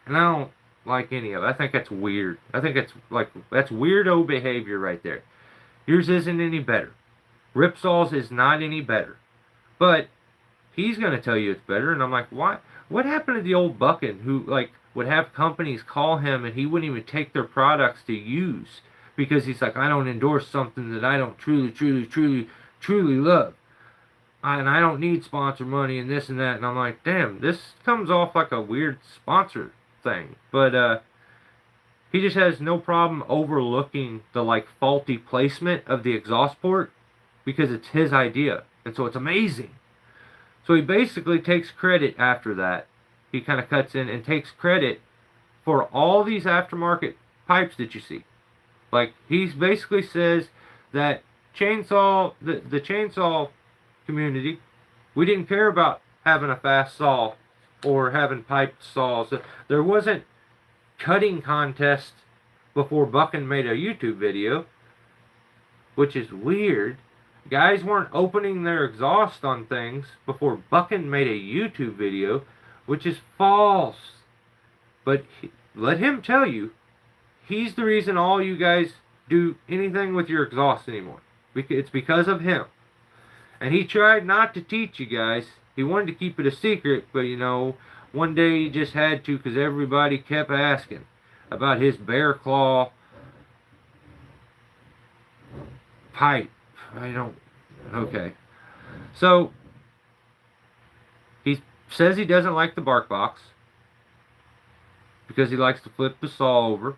And I don't like any of it. I think that's weird. I think that's weirdo behavior right there. Yours isn't any better. Ripsaw's is not any better. But he's going to tell you it's better, and I'm like, why? What happened to the old bucking who would have companies call him and he wouldn't even take their products to use because he's like, I don't endorse something that I don't truly love. And I don't need sponsor money and this and that. And I'm like, damn, this comes off like a weird sponsor thing. But he just has no problem overlooking the faulty placement of the exhaust port because it's his idea. And so it's amazing. So he basically takes credit after that. He kind of cuts in and takes credit for all these aftermarket pipes that you see. He basically says that the chainsaw community, we didn't care about having a fast saw or having piped saws. There wasn't cutting contests before Buckin made a YouTube video, which is weird. Guys weren't opening their exhaust on things before Buckin made a YouTube video, which is false. But let him tell you, he's the reason all you guys do anything with your exhaust anymore. It's because of him. And he tried not to teach you guys. He wanted to keep it a secret, but one day he just had to because everybody kept asking about his bear claw pipe. Okay. So, he says he doesn't like the bark box because he likes to flip the saw over.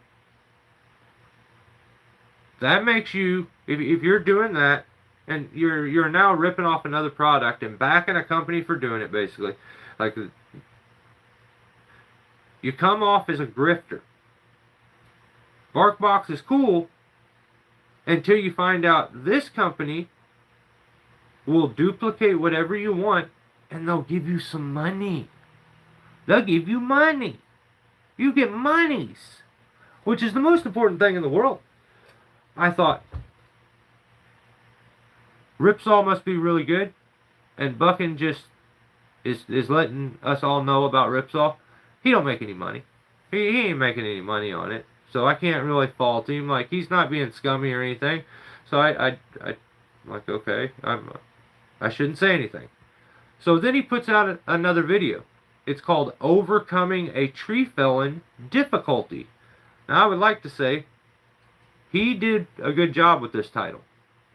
That makes you, if you're doing that, and you're now ripping off another product and backing a company for doing it, basically. You come off as a grifter. BarkBox is cool until you find out this company will duplicate whatever you want and they'll give you some money. They'll give you money. You get monies, which is the most important thing in the world. I thought, Ripsaw must be really good, and Buckin just is letting us all know about Ripsaw. He don't make any money. He ain't making any money on it, so I can't really fault him. He's not being scummy or anything. So I okay, I shouldn't say anything. So then he puts out another video. It's called Overcoming a Tree Felon Difficulty. Now I would like to say he did a good job with this title.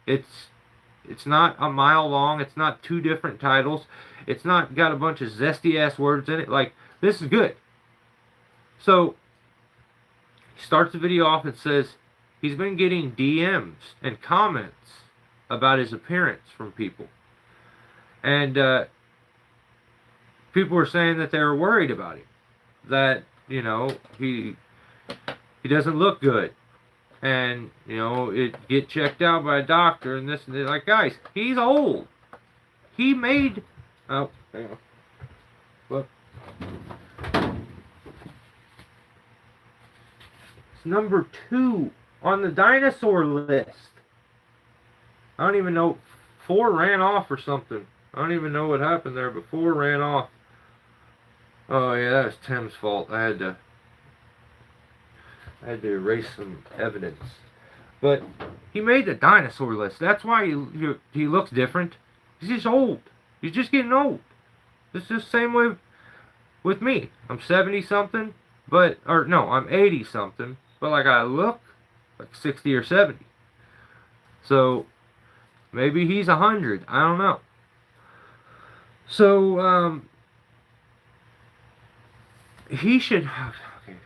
It's not a mile long. It's not two different titles. It's not got a bunch of zesty ass words in it. Like, this is good. So he starts the video off and says he's been getting DMs and comments about his appearance from people. And people were saying that they were worried about him. That, you know, he doesn't look good. And, you know, get checked out by a doctor and this and that. Like, guys, he's old. He made... Oh, hang on. Look. It's number 2 on the dinosaur list. I don't even know. 4 ran off or something. I don't even know what happened there, but 4 ran off. Oh, yeah, that was Tim's fault. I had to erase some evidence. But he made the dinosaur list. That's why he looks different. He's just old. He's just getting old. It's just the same way with me. I'm 70-something, I'm 80-something, but like I look like 60 or 70. So maybe he's 100. I don't know. So he should... Okay.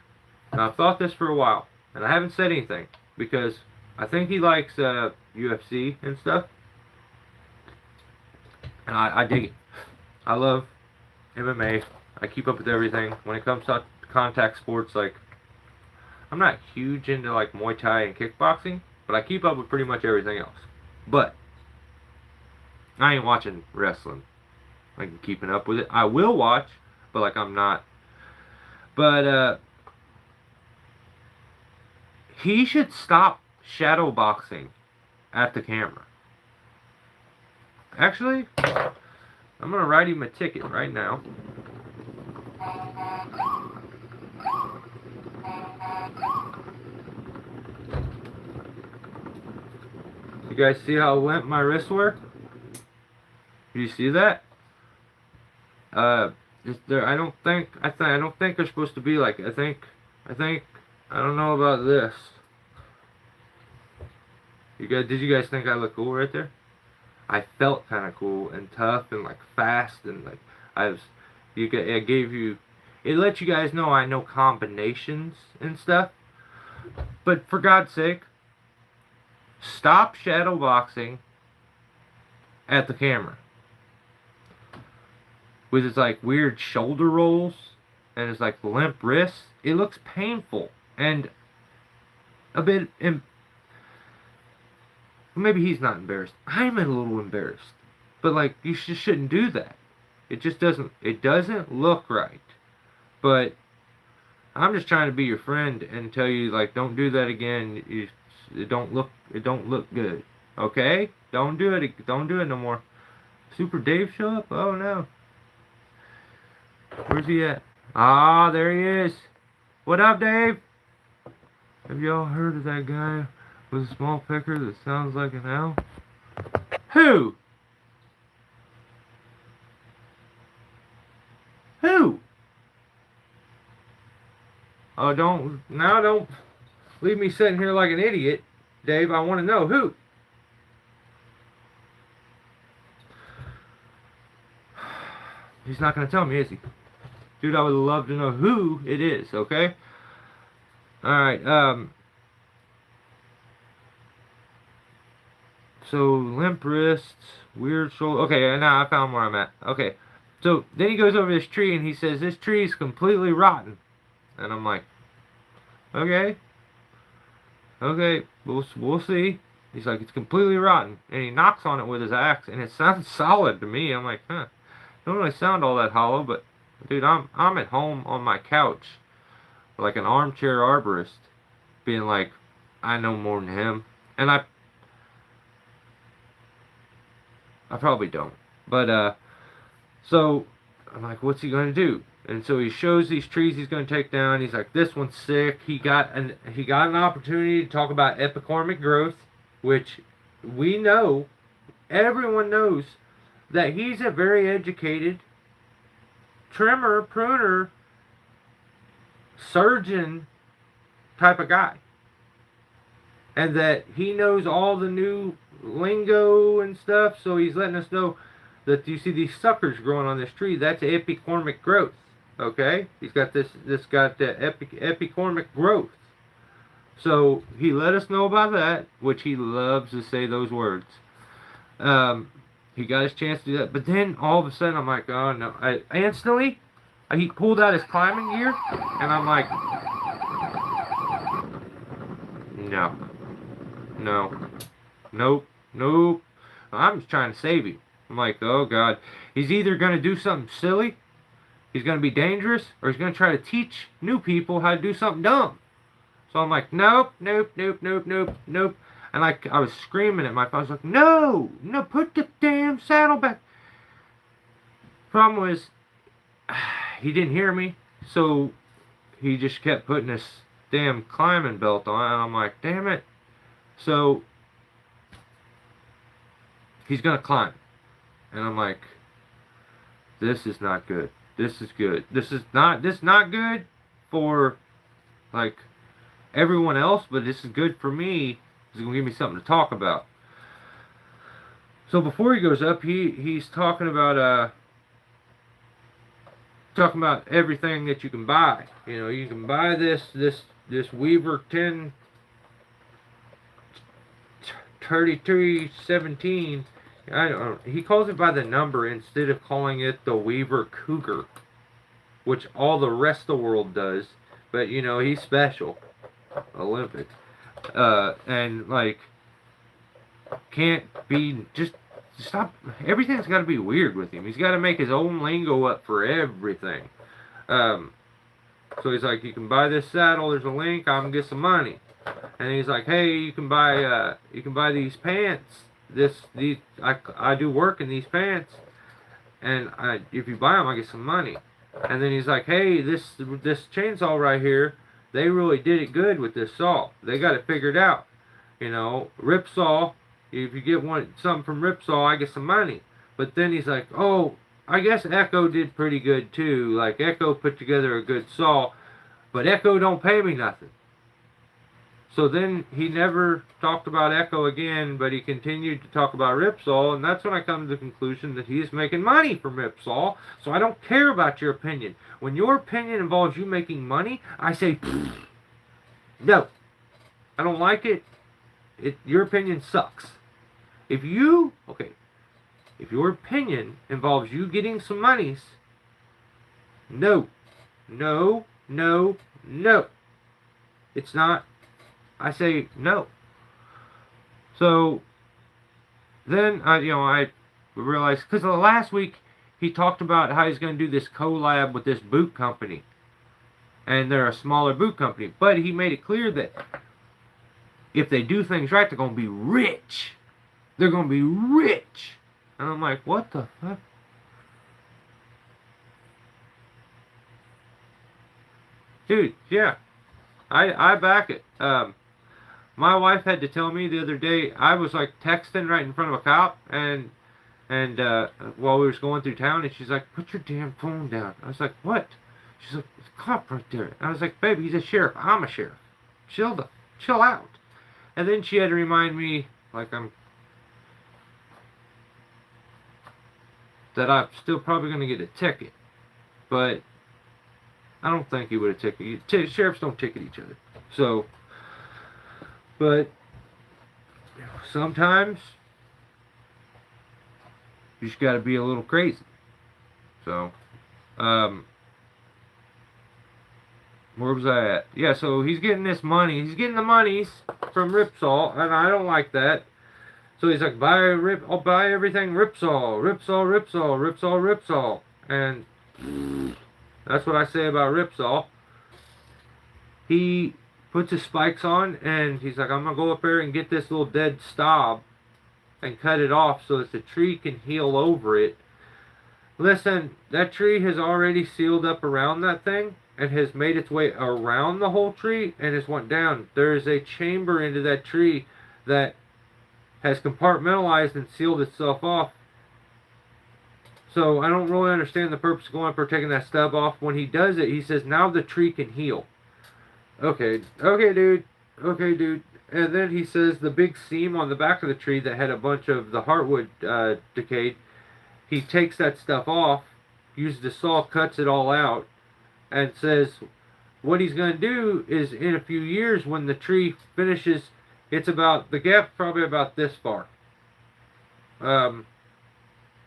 Now, I've thought this for a while, and I haven't said anything, because I think he likes UFC and stuff, and I dig it. I love MMA. I keep up with everything. When it comes to contact sports, like, I'm not huge into, like, Muay Thai and kickboxing, but I keep up with pretty much everything else. But I ain't watching wrestling. Like, keeping up with it. I will watch, but, like, I'm not. But, he should stop shadow boxing at the camera. Actually, I'm going to write him a ticket right now. You guys see how limp my wrists were? Do you see that? I don't think they're supposed to be like, I don't know about this. Did you guys think I looked cool right there? I felt kind of cool and tough and like fast and like it lets you guys know I know combinations and stuff. But for God's sake, stop shadow boxing at the camera with his like weird shoulder rolls and his like limp wrists. It looks painful and a bit. Maybe he's not embarrassed. I'm a little embarrassed, but like you just shouldn't do that. It just doesn't. It doesn't look right. But I'm just trying to be your friend and tell you like don't do that again. It don't look good. Okay? Don't do it. Don't do it no more. Super Dave show up? Oh no. Where's he at? Ah, there he is. What up, Dave? Have y'all heard of that guy with a small pecker that sounds like an owl? Who? Who? Oh, don't leave me sitting here like an idiot, Dave. I want to know who. He's not going to tell me, is he? Dude, I would love to know who it is, okay? Alright, so, limp wrists, weird shoulder. Okay, now I found where I'm at. Okay, so, then he goes over this tree and he says, this tree is completely rotten. And I'm like, okay, we'll see. He's like, it's completely rotten. And he knocks on it with his axe and it sounds solid to me. I'm like, huh. Don't really sound all that hollow, but dude, I'm at home on my couch like an armchair arborist being like, I know more than him. And I probably don't. But so I'm like, what's he gonna do? And so he shows these trees he's gonna take down. He's like, this one's sick. He got an opportunity to talk about epicormic growth, which we know, everyone knows that he's a very educated trimmer, pruner, surgeon type of guy. And that he knows all the new lingo and stuff, so he's letting us know that you see these suckers growing on this tree, that's epicormic growth. Okay? He's got this got the epicormic growth. So he let us know about that, which he loves to say those words. He got his chance to do that, but then all of a sudden I'm like, oh no. Instantly, he pulled out his climbing gear, and I'm like, no. Nope. I'm just trying to save him. I'm like, oh God. He's either going to do something silly, he's going to be dangerous, or he's going to try to teach new people how to do something dumb. So I'm like, nope. And I was screaming at my phone. I was like, no, put the damn saddle back. Problem was, he didn't hear me, so he just kept putting this damn climbing belt on, and I'm like, damn it. So he's gonna climb, and I'm like, this is not good. This is good. This is not good for like everyone else, but this is good for me. It's gonna give me something to talk about. So before he goes up, he's talking about everything that you can buy. You know, you can buy this Weaver 103317. I don't know. He calls it by the number instead of calling it the Weaver Cougar, which all the rest of the world does. But you know, he's special. Olympic. And like, can't be, just stop. Everything's got to be weird with him. He's got to make his own lingo up for everything. So he's like, you can buy this saddle. There's a link. I'm gonna get some money. And he's like, hey, you can buy these pants. I do work in these pants, and if you buy them, I get some money. And then he's like, hey, this chainsaw right here, they really did it good with this saw. They got it figured out. You know, Ripsaw, if you get something from Ripsaw, I get some money. But then he's like, oh, I guess Echo did pretty good too. Like, Echo put together a good saw, but Echo don't pay me nothing. So then he never talked about Echo again, but he continued to talk about Ripsaw, and that's when I come to the conclusion that he's making money from Ripsaw, so I don't care about your opinion. When your opinion involves you making money, I say, no. I don't like it. Your opinion sucks. If your opinion involves you getting some monies, no. It's not. I say no. So then I realized, because last week he talked about how he's going to do this collab with this boot company, and they're a smaller boot company, but he made it clear that if they do things right, they're going to be rich. They're going to be rich. And I'm like, what the fuck? Dude, yeah. I back it. My wife had to tell me the other day, I was like texting right in front of a cop, and while we was going through town, and she's like, put your damn phone down. I was like, what? She's like, there's a cop right there. And I was like, baby, he's a sheriff. I'm a sheriff. Chill out. And then she had to remind me, like, that I'm still probably going to get a ticket. But I don't think he would have ticketed. Sheriffs don't ticket each other. So, but sometimes you just got to be a little crazy. So, where was I at? Yeah, so he's getting this money. He's getting the monies from Ripsaw, and I don't like that. So he's like, I'll buy everything Ripsaw. And that's what I say about Ripsaw. He puts his spikes on, and he's like, I'm going to go up there and get this little dead stub and cut it off so that the tree can heal over it. Listen, that tree has already sealed up around that thing and has made its way around the whole tree and has went down. There is a chamber into that tree that has compartmentalized and sealed itself off So I don't really understand the purpose of going up or taking that stub off. When he does it, he says, now the tree can heal. Okay, dude. Okay, dude. And then he says the big seam on the back of the tree that had a bunch of the heartwood decayed, he takes that stuff off, uses the saw, cuts it all out, and says what he's going to do is in a few years when the tree finishes, it's about, the gap's probably about this far.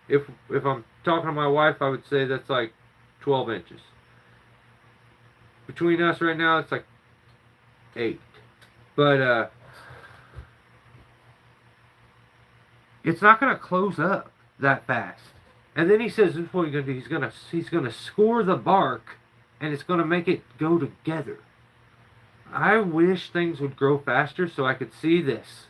If I'm talking to my wife, I would say that's like 12 inches. Between us right now, it's like 8. But it's not going to close up that fast. And then he says, this is what he's going to do. He's going to score the bark, and it's going to make it go together. I wish things would grow faster so I could see this.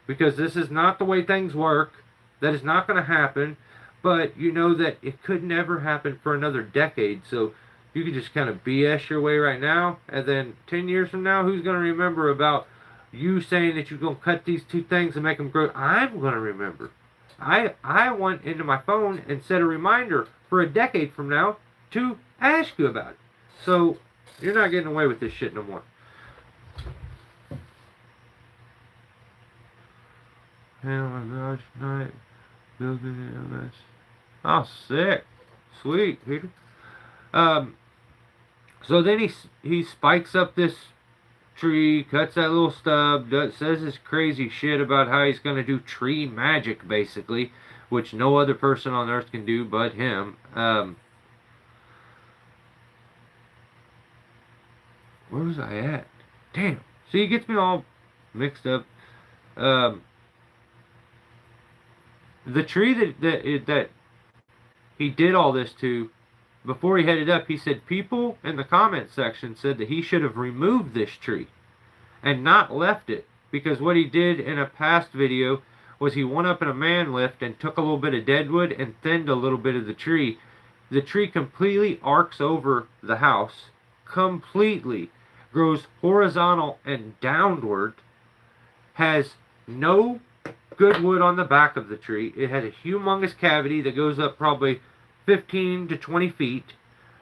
Because this is not the way things work. That is not going to happen. But you know that it could never happen for another decade. So you could just kind of BS your way right now. And then 10 years from now, who's going to remember about you saying that you're going to cut these 2 things and make them grow? I'm going to remember. I went into my phone and set a reminder for a decade from now to ask you about it. So you're not getting away with this shit no more. Oh my gosh, night. Building MS. Oh, sick. Sweet, Peter. So then he spikes up this tree, cuts that little stub, says this crazy shit about how he's going to do tree magic, basically, which no other person on earth can do but him. Where was I at? Damn. See, he gets me all mixed up. The tree that he did all this to, before he headed up, he said people in the comment section said that he should have removed this tree and not left it, because what he did in a past video was he went up in a man lift and took a little bit of deadwood and thinned a little bit of the tree. The tree completely arcs over the house, completely grows horizontal and downward, has no good wood on the back of the tree. It had a humongous cavity that goes up probably 15 to 20 feet,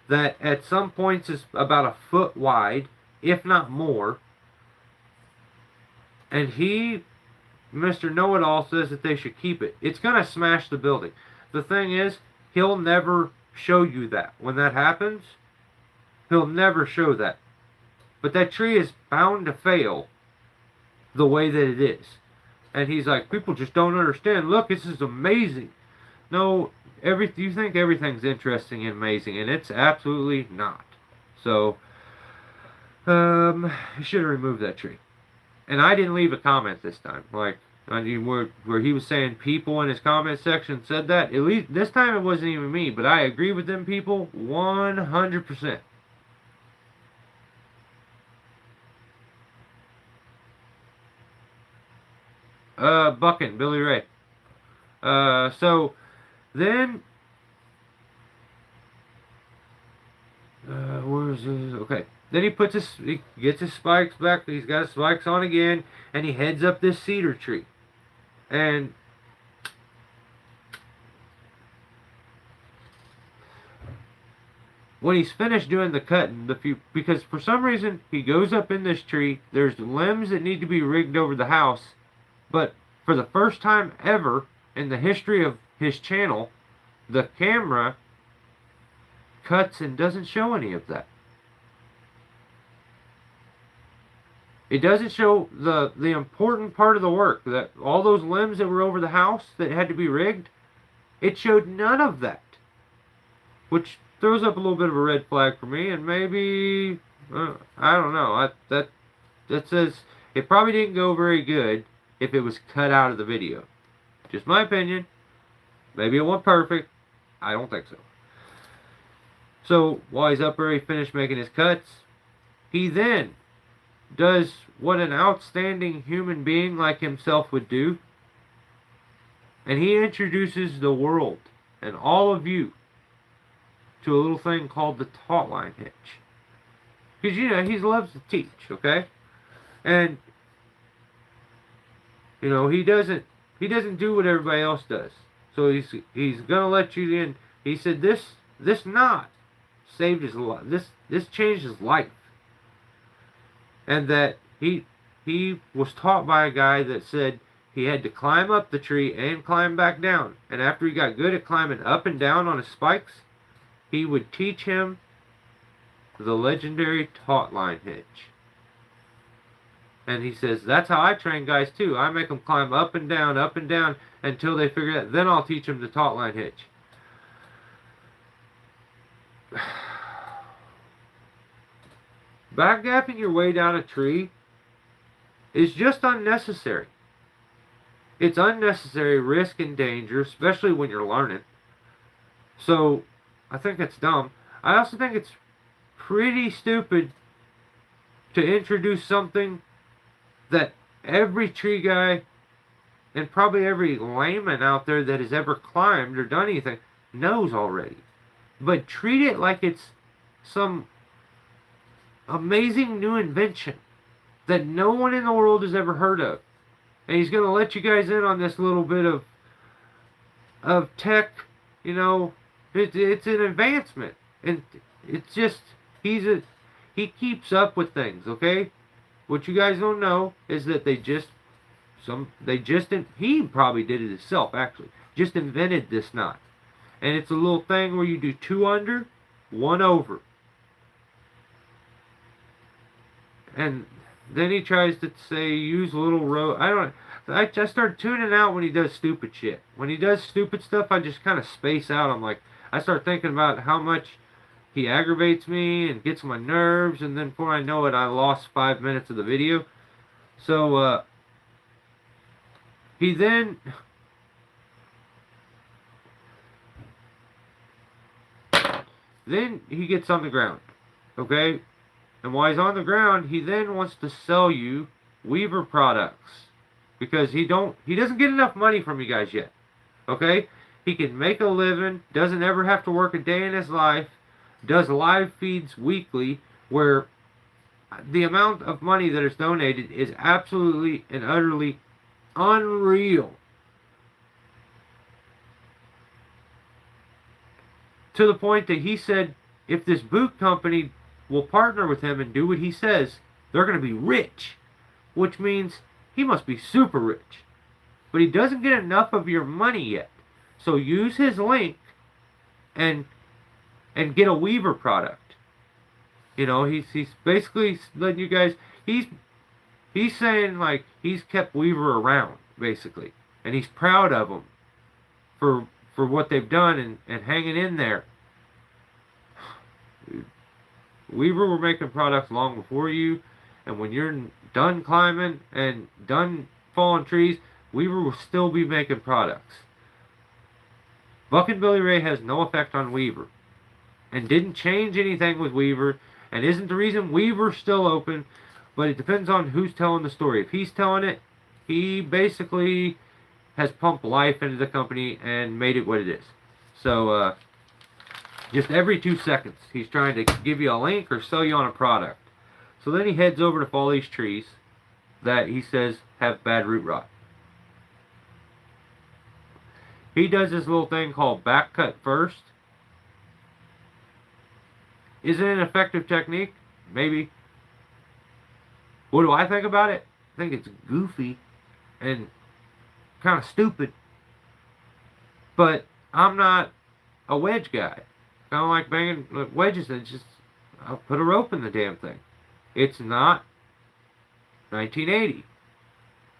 that at some points is about a foot wide, if not more. And he, Mr. Know-It-All, says that they should keep it. It's going to smash the building. The thing is, he'll never show you that. When that happens, he'll never show that. But that tree is bound to fail the way that it is. And he's like, people just don't understand. Look, this is amazing. No, you think everything's interesting and amazing, and it's absolutely not. So, you should have removed that tree. And I didn't leave a comment this time. Like, I mean, where he was saying people in his comment section said that. At least this time it wasn't even me, but I agree with them people 100%. Bucking, Billy Ray. So then, where is this? Okay. Then he gets his spikes back. He's got his spikes on again, and he heads up this cedar tree. And when he's finished doing the cutting, because for some reason he goes up in this tree, there's limbs that need to be rigged over the house, but for the first time ever in the history of his channel, the camera cuts and doesn't show any of that. It doesn't show the important part of the work, that all those limbs that were over the house that had to be rigged. It showed none of that, which throws up a little bit of a red flag for me. And maybe I don't know. That says it probably didn't go very good if it was cut out of the video. Just my opinion. Maybe it went perfect. I don't think so. So while he's up there, he finished making his cuts. He then does what an outstanding human being like himself would do. And he introduces the world and all of you to a little thing called the taut line hitch. Because, you know, he loves to teach, okay? And, you know, he doesn't do what everybody else does. So he's gonna let you in. He said this knot saved his life. This changed his life, and that he was taught by a guy that said he had to climb up the tree and climb back down. And after he got good at climbing up and down on his spikes, he would teach him the legendary taut line hitch. And he says, that's how I train guys too. I make them climb up and down until they figure it out. Then I'll teach them the taut line hitch. Backgapping your way down a tree is just unnecessary. It's unnecessary risk and danger, especially when you're learning. So, I think it's dumb. I also think it's pretty stupid to introduce something that every tree guy and probably every layman out there that has ever climbed or done anything knows already. But treat it like it's some amazing new invention that no one in the world has ever heard of. And he's going to let you guys in on this little bit of tech, you know. It's an advancement. And it's just, he keeps up with things, okay? What you guys don't know is that he probably did it himself, actually. Just invented this knot. And it's a little thing where you do 2 under, 1 over. And then he tries to say, use a little rope. I start tuning out when he does stupid shit. When he does stupid stuff, I just kind of space out. I'm like, I start thinking about how much he aggravates me and gets on my nerves, and then before I know it, I lost 5 minutes of the video. So, he then he gets on the ground, okay? And while he's on the ground, he then wants to sell you Weaver products, because he doesn't get enough money from you guys yet, okay? He can make a living, doesn't ever have to work a day in his life, does live feeds weekly, where the amount of money that is donated is absolutely and utterly unreal. To the point that he said if this boot company will partner with him and do what he says, they're going to be rich. Which means he must be super rich. But he doesn't get enough of your money yet. So use his link and get a Weaver product. You know, he's basically letting you guys, he's saying like he's kept Weaver around, basically. And he's proud of them for what they've done and hanging in there. Weaver were making products long before you, and when you're done climbing and done falling trees, Weaver will still be making products. Bucking Billy Ray has no effect on Weaver, and didn't change anything with Weaver, and isn't the reason Weaver's still open, but it depends on who's telling the story. If he's telling it, he basically has pumped life into the company and made it what it is. So, just every 2 seconds, he's trying to give you a link or sell you on a product. So then he heads over to fall these trees that he says have bad root rot. He does this little thing called back cut first. Is it an effective technique? Maybe. What do I think about it? I think it's goofy and kind of stupid. But I'm not a wedge guy. I don't like banging wedges. And just, I'll put a rope in the damn thing. It's not 1980.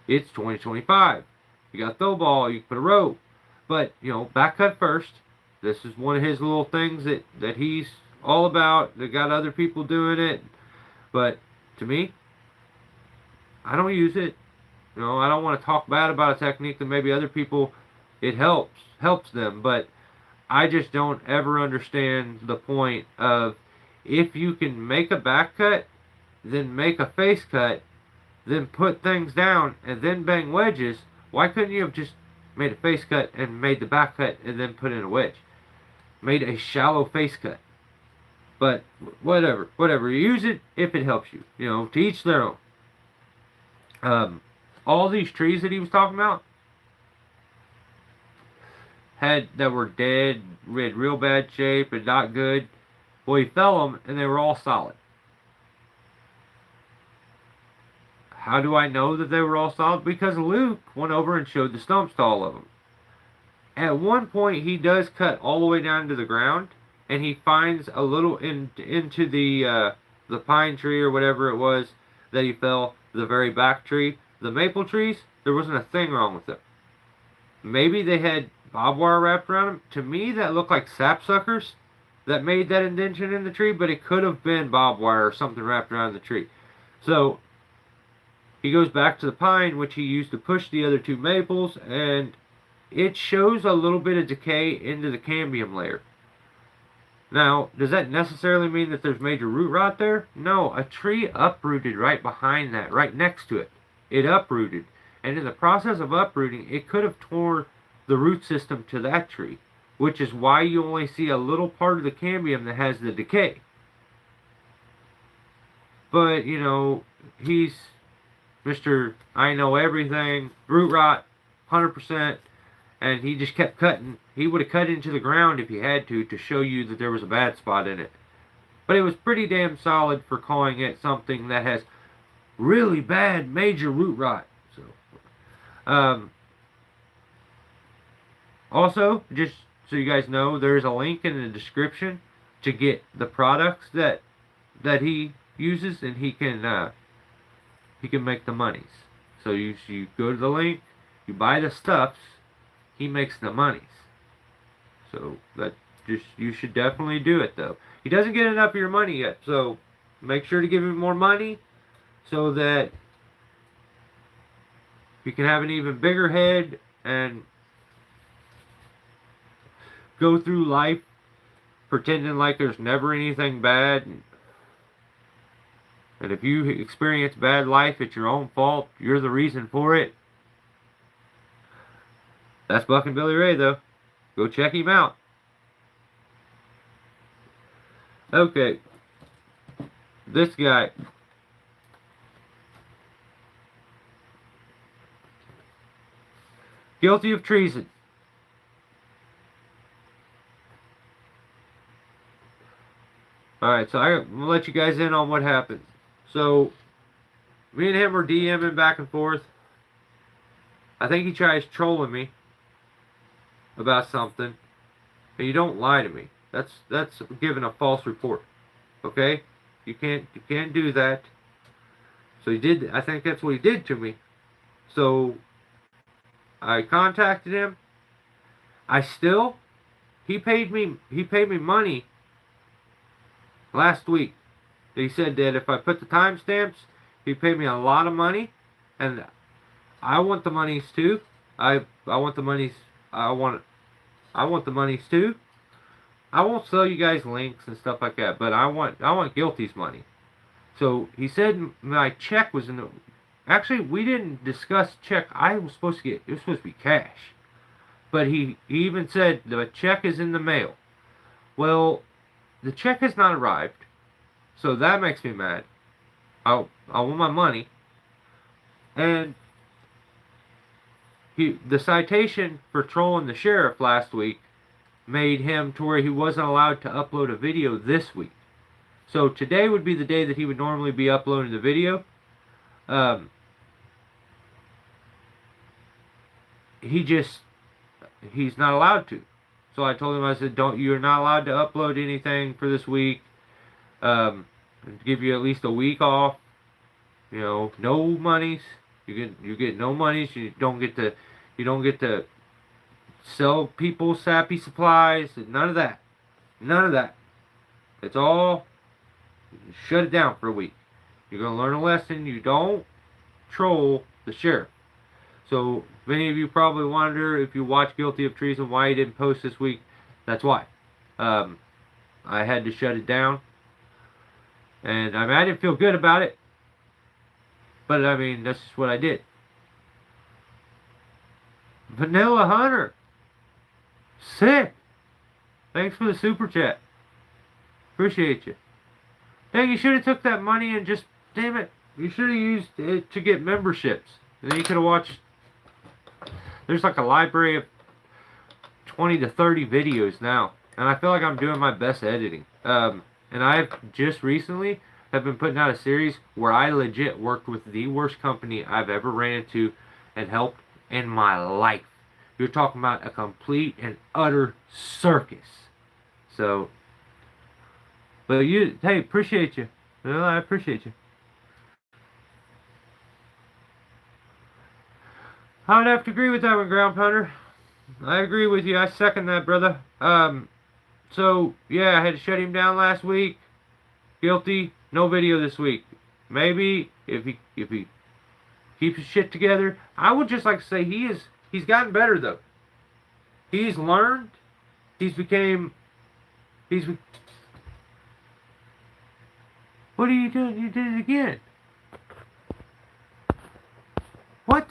It's 2025. You got throw ball, you can put a rope. But, you know, back cut first. This is one of his little things that he's all about. They got other people doing it. But, to me, I don't use it. You know, I don't want to talk bad about a technique that maybe other people, it helps them. But I just don't ever understand the point of, if you can make a back cut, then make a face cut, then put things down, and then bang wedges, why couldn't you have just made a face cut and made the back cut and then put in a wedge? Made a shallow face cut. But whatever. Use it if it helps you. You know, to each their own. All these trees that he was talking about, that were dead, in real bad shape and not good. Well, he fell them, and they were all solid. How do I know that they were all solid? Because Luke went over and showed the stumps to all of them. At one point, he does cut all the way down to the ground, and he finds a little into the pine tree or whatever it was that he fell, the very back tree. The maple trees, there wasn't a thing wrong with them. Maybe they had barbed wire wrapped around them. To me, that looked like sapsuckers that made that indentation in the tree, but it could have been barbed wire or something wrapped around the tree. So he goes back to the pine, which he used to push the other two maples, and it shows a little bit of decay into the cambium layer. Now, does that necessarily mean that there's major root rot there? No, a tree uprooted right behind that, right next to it. It uprooted. And in the process of uprooting, it could have torn the root system to that tree, which is why you only see a little part of the cambium that has the decay. But, you know, he's Mr. I know everything, root rot, 100%, and he just kept cutting. He would have cut into the ground if he had to show you that there was a bad spot in it. But it was pretty damn solid for calling it something that has really bad major root rot. So, also, just so you guys know, there's a link in the description to get the products that he uses, and he can make the monies. So you go to the link, you buy the stuffs, he makes the monies. So you should definitely do it though. He doesn't get enough of your money yet, so make sure to give him more money so that you can have an even bigger head and go through life pretending like there's never anything bad. And if you experience bad life, it's your own fault. You're the reason for it. That's Buckin' Billy Ray, though. Go check him out. Okay. This guy. Guilty of treason. Alright, so I'm going to let you guys in on what happened. So, me and him were DMing back and forth. I think he tries trolling me about something. And you don't lie to me. That's giving a false report. Okay? You can't do that. So he did. I think that's what he did to me. So I contacted him. He paid me money last week. He said that if I put the timestamps, he paid me a lot of money, and I want the monies too. I want the monies. I want the monies too. I won't sell you guys links and stuff like that, but I want Guilty's money. So he said my check was in the. Actually, we didn't discuss check. It was supposed to be cash, but he even said the check is in the mail. Well, the check has not arrived. So that makes me mad. I want my money. And the citation for trolling the sheriff last week made him to where he wasn't allowed to upload a video this week. So today would be the day that he would normally be uploading the video. He's not allowed to. So I told him, I said, you're not allowed to upload anything for this week. Give you at least a week off. You know, no monies. You get no monies. You don't get to sell people sappy supplies. None of that. None of that. It's all shut it down for a week. You're gonna learn a lesson. You don't troll the sheriff. So many of you probably wonder, if you watch Guilty of Treason, why he didn't post this week. That's why. I had to shut it down. And I mean, I didn't feel good about it. But I mean, that's just what I did. Vanilla Hunter. Sick. Thanks for the super chat. Appreciate you. Dang, you should have took that money and just, damn it, you should have used it to get memberships. And then you could have watched, there's like a library of 20 to 30 videos now, and I feel like I'm doing my best editing. And I've just recently have been putting out a series where I legit worked with the worst company I've ever ran into and helped in my life. You're talking about a complete and utter circus. So, but hey, appreciate you. Well, I appreciate you. I would have to agree with that one, Ground Pounder. I agree with you. I second that, brother. So, yeah, I had to shut him down last week. Guilty. No video this week. Maybe if he keeps his shit together. I would just like to say he's gotten better though. He's learned. What are you doing? You did it again. What?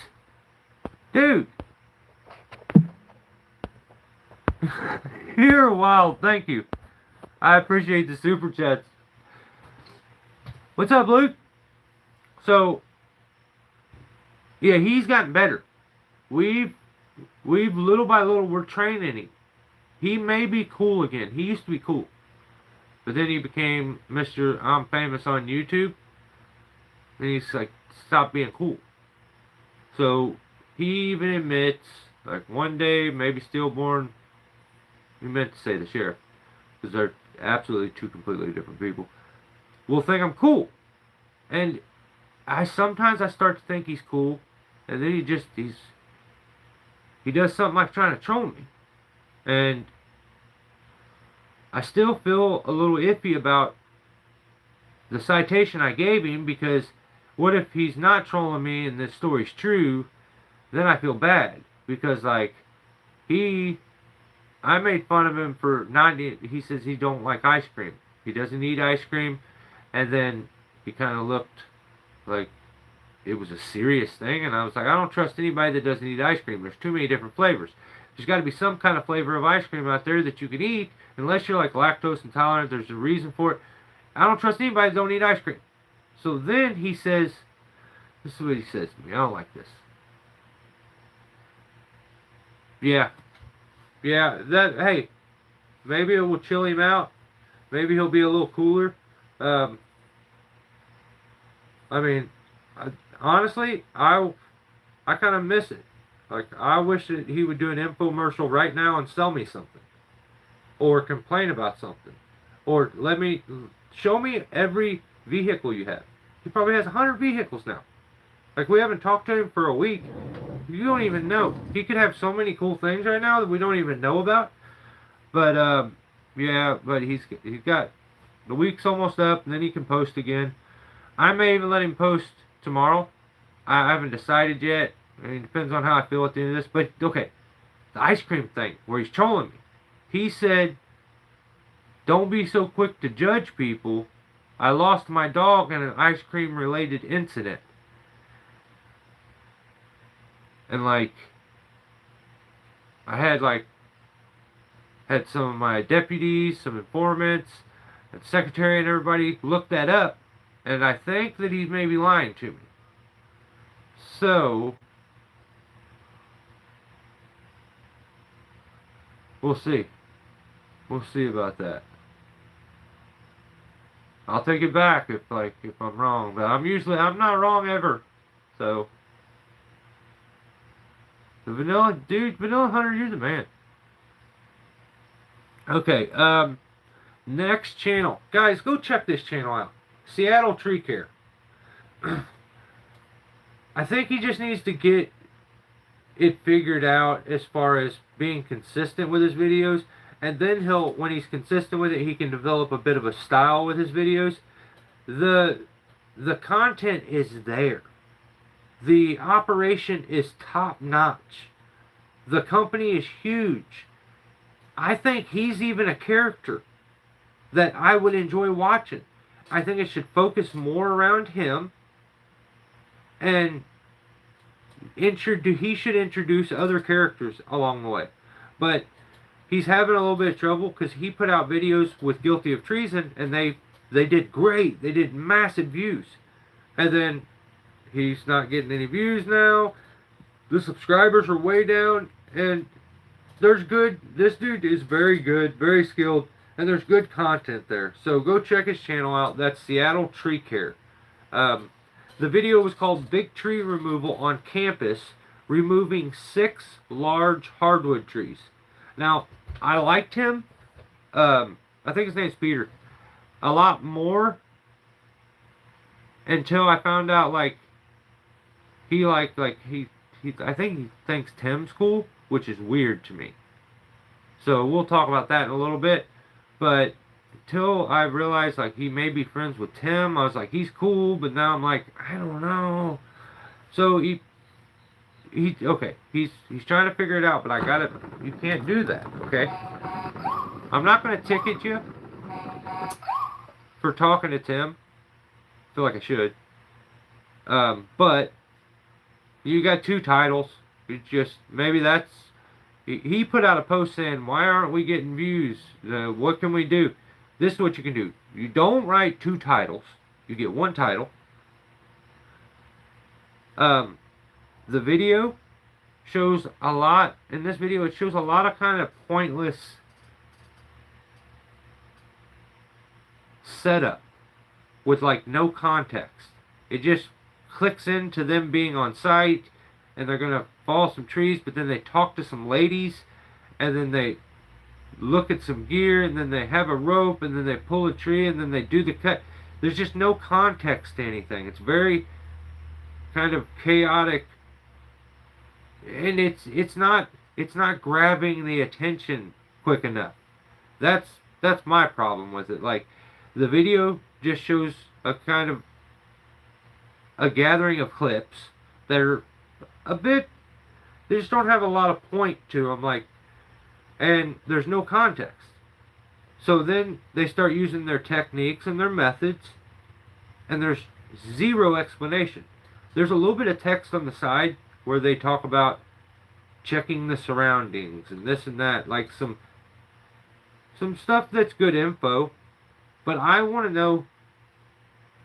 Dude. You're wild. Thank you. I appreciate the super chats. What's up, Luke? So, yeah, he's gotten better. We've little by little, we're training him. He may be cool again. He used to be cool. But then he became Mr. I'm famous on YouTube. And he's like, stop being cool. So, he even admits, like, one day, maybe stillborn, he meant to say the sheriff. Because they're absolutely two completely different people. Will think I'm cool. And sometimes I start to think he's cool. And then he does something like trying to troll me. And I still feel a little iffy about the citation I gave him, because what if he's not trolling me and this story's true? Then I feel bad. Because, like, I made fun of him for he says he don't like ice cream. He doesn't eat ice cream. And then he kind of looked like it was a serious thing. And I was like, I don't trust anybody that doesn't eat ice cream. There's too many different flavors. There's got to be some kind of flavor of ice cream out there that you can eat. Unless you're like lactose intolerant, there's a reason for it. I don't trust anybody that don't eat ice cream. So then he says, this is what he says to me. I don't like this. Yeah. Yeah, hey, maybe it will chill him out. Maybe he'll be a little cooler. I mean, honestly, I kind of miss it. Like, I wish that he would do an infomercial right now and sell me something. Or complain about something. Or show me every vehicle you have. He probably has 100 vehicles now. Like, we haven't talked to him for a week. You don't even know. He could have so many cool things right now that we don't even know about. But, yeah, but he's got, the week's almost up, and then he can post again. I may even let him post tomorrow. I haven't decided yet. I mean, it depends on how I feel at the end of this. But, okay, the ice cream thing, where he's trolling me. He said, don't be so quick to judge people. I lost my dog in an ice cream related incident. And, like, I had some of my deputies, some informants, and secretary and everybody look that up. And I think that he's maybe lying to me. So, we'll see. We'll see about that. I'll take it back if I'm wrong. But I'm not wrong ever. So, the Vanilla Hunter, you're the man. Okay, next channel. Guys, go check this channel out. SeattleTreeCare. I think he just needs to get it figured out as far as being consistent with his videos. And then when he's consistent with it, he can develop a bit of a style with his videos. The content is there. The operation is top notch. The company is huge. I think he's even a character that I would enjoy watching. I think it should focus more around him, and he should introduce other characters along the way. But he's having a little bit of trouble because he put out videos with Guilty of Treason, and they did great. They did massive views. And then he's not getting any views now. The subscribers are way down, and there's good. This dude is very good, very skilled, and there's good content there. So go check his channel out. That's SeattleTreeCare. Um, the video was called "Big Tree Removal on Campus, Removing 6 Large Hardwood Trees." Now, I liked him. I think his name's Peter. A lot more until I found out he I think he thinks Tim's cool, which is weird to me. So we'll talk about that in a little bit. But until I realized he may be friends with Tim, I was like, he's cool, but now I'm like, I don't know. So he's trying to figure it out, but you can't do that, okay? I'm not gonna ticket you for talking to Tim. I feel like I should. But you got 2 titles. It's just, maybe that's... He put out a post saying, why aren't we getting views? What can we do? This is what you can do. You don't write 2 titles. You get 1 title. The video shows a lot... In this video, it shows a lot of kind of pointless setup with no context. It just clicks into them being on site, and they're gonna fall some trees, but then they talk to some ladies, and then they look at some gear, and then they have a rope, and then they pull a tree, and then they do the cut. There's just no context to anything. It's very kind of chaotic, and it's not grabbing the attention quick enough. That's my problem with it. The video just shows a kind of a gathering of clips that are a bit, they just don't have a lot of point to them, and there's no context. So then they start using their techniques and their methods, and there's zero explanation. There's a little bit of text on the side where they talk about checking the surroundings and this and that, some stuff that's good info. But I want to know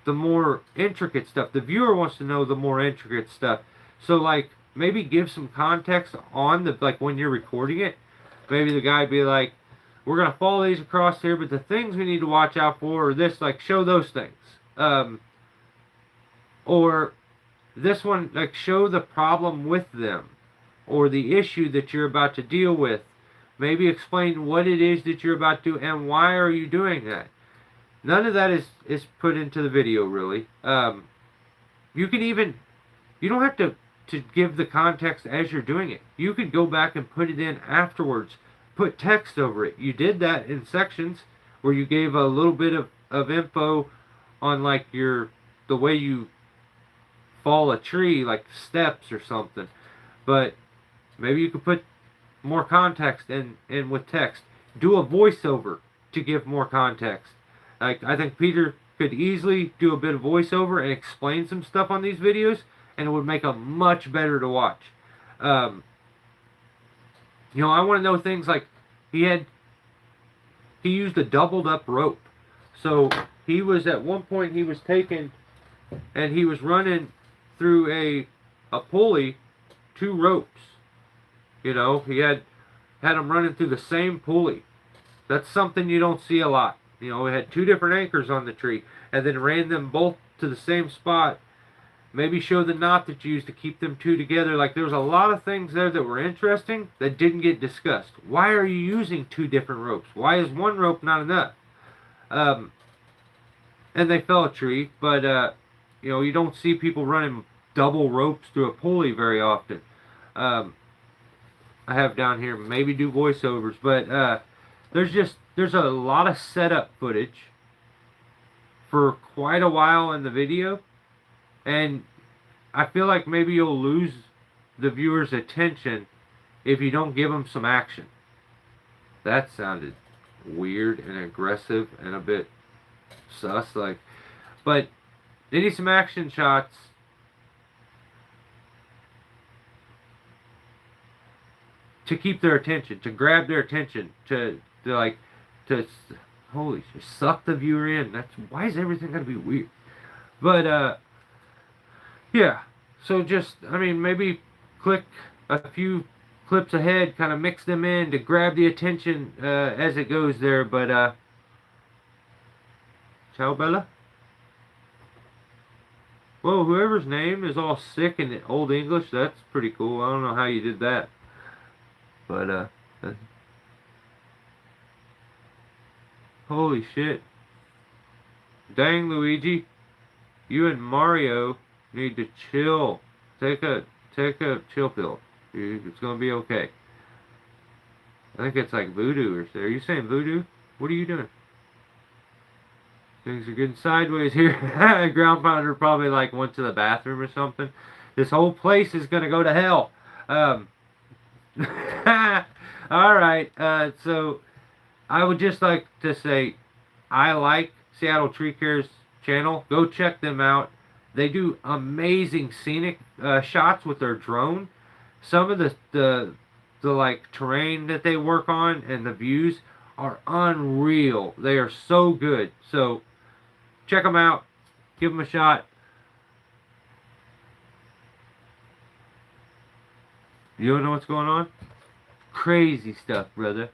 the more intricate stuff. The viewer wants to know the more intricate stuff. So, maybe give some context on when you're recording it. Maybe the guy be like, we're going to follow these across here, but the things we need to watch out for are this, show those things. Or this one, show the problem with them, or the issue that you're about to deal with. Maybe explain what it is that you're about to do, and why are you doing that. None of that is put into the video, really. You don't have to give the context as you're doing it. You could go back and put it in afterwards. Put text over it. You did that in sections where you gave a little bit of info on the way you fall a tree, steps or something. But maybe you could put more context in with text. Do a voiceover to give more context. I think Peter could easily do a bit of voiceover and explain some stuff on these videos, and it would make them much better to watch. I want to know things like he used a doubled up rope. So he was, at one point, he was taking, and he was running through a pulley, 2 ropes. He had them running through the same pulley. That's something you don't see a lot. It had 2 different anchors on the tree, and then ran them both to the same spot. Maybe show the knot that you used to keep them 2 together. There was a lot of things there that were interesting that didn't get discussed. Why are you using 2 different ropes? Why is 1 rope not enough? And they fell a tree, but you don't see people running double ropes through a pulley very often. I have down here, maybe do voiceovers, but there's a lot of setup footage for quite a while in the video, and I feel like maybe you'll lose the viewer's attention if you don't give them some action. That sounded weird and aggressive and a bit sus, but they need some action shots. To keep their attention, to grab their attention, to holy shit, suck the viewer in. Why is everything gotta be weird? But yeah. So maybe click a few clips ahead, kind of mix them in to grab the attention as it goes there. But ciao, Bella. Whoa, whoever's name is all sick in Old English, that's pretty cool. I don't know how you did that. But, holy shit. Dang, Luigi. You and Mario need to chill. Take a chill pill. It's gonna be okay. I think it's like voodoo or so. Are you saying voodoo? What are you doing? Things are getting sideways here. Ground Pounder probably like went to the bathroom or something. This whole place is gonna go to hell. Alright, so I would just like to say I like SeattleTreeCare's channel. Go check them out. They do amazing scenic shots with their drone. Some of the like terrain that they work on and the views are unreal. They are so good. So check them out. Give them a shot. You don't know what's going on? Crazy stuff, brother.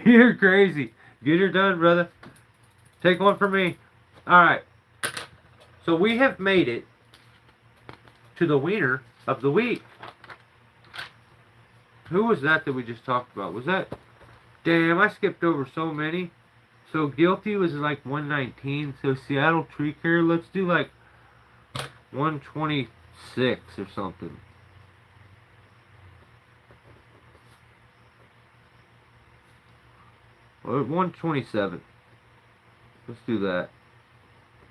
You're crazy. Get her done, brother. Take one from me. Alright. So we have made it to the winner of the week. Who was that we just talked about? Was that... Damn, I skipped over so many. So Guilty was like 119. So SeattleTreeCare, let's do like 126 or something. Or 127. Let's do that.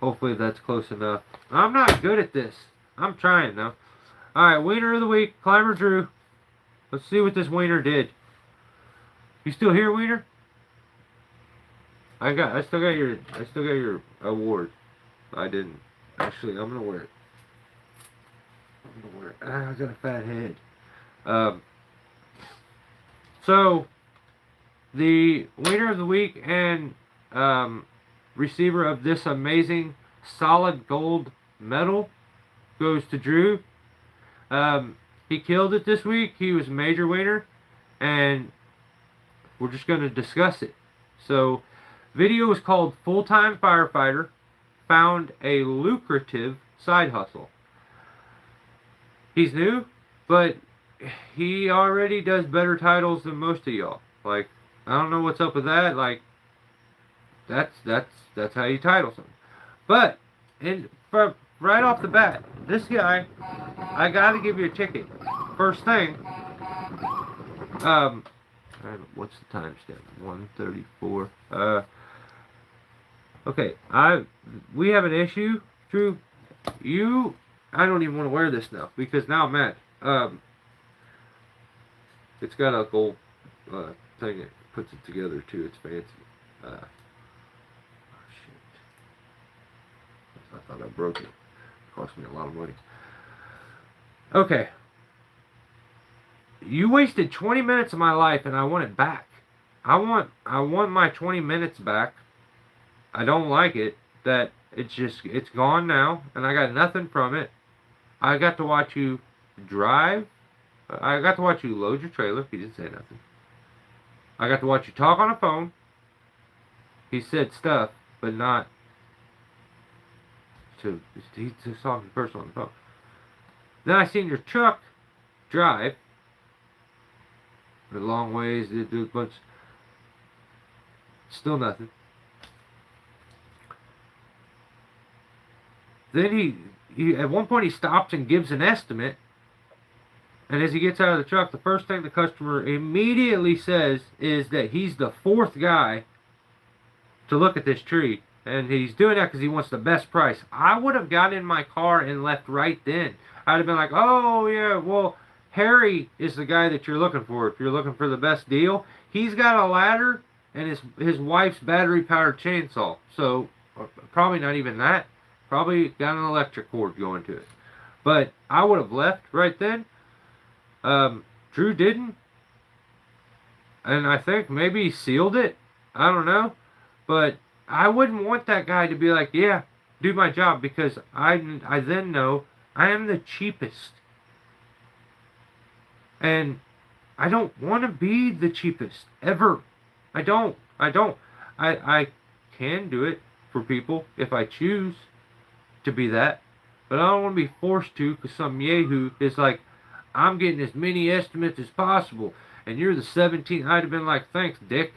Hopefully that's close enough. I'm not good at this. I'm trying though. Alright, winner of the week, ClimberDrew. Let's see what this winner did. You still here, Weiner? I still got your award. I didn't. Actually, I'm gonna wear it. I got a fat head. So the winner of the week and receiver of this amazing solid gold medal goes to Drew. He killed it this week. He was a major winner, and we're just going to discuss it. So, video is called Full-Time Firefighter Found a Lucrative Side Hustle. He's new, but he already does better titles than most of y'all. Like, I don't know what's up with that. Like, that's how you title something. But from right off the bat, this guy, I gotta give you a ticket. First thing, what's the timestamp? 1:34. Okay, we have an issue, Drew. I don't even want to wear this now because now I'm mad. It's got a gold thing that puts it together too. It's fancy. Oh shit! I thought I broke it. It cost me a lot of money. Okay. You wasted 20 minutes of my life and I want it back. I want my 20 minutes back. I don't like it that it's gone now and I got nothing from it. I got to watch you drive. I got to watch you load your trailer. He didn't say nothing. I got to watch you talk on the phone. He said stuff, but not to... He's just talking to the person on the phone. Then I seen your truck drive a long ways. It did a bunch. Still nothing. Then he at one point he stops and gives an estimate. And as he gets out of the truck, the first thing the customer immediately says is that he's the fourth guy to look at this tree. And he's doing that because he wants the best price. I would have got in my car and left right then. I'd have been like, oh, yeah, well, Harry is the guy that you're looking for. If you're looking for the best deal, he's got a ladder and his wife's battery-powered chainsaw. So, probably not even that. Probably got an electric cord going to it. But I would have left right then. Drew didn't. And I think maybe he sealed it. I don't know. But I wouldn't want that guy to be like, yeah, do my job, because I then know I am the cheapest. And I don't want to be the cheapest, ever. I don't. I can do it for people if I choose to be that. But I don't want to be forced to, because some yahoo is like, I'm getting as many estimates as possible, and you're the 17th. I'd have been like, thanks, dick.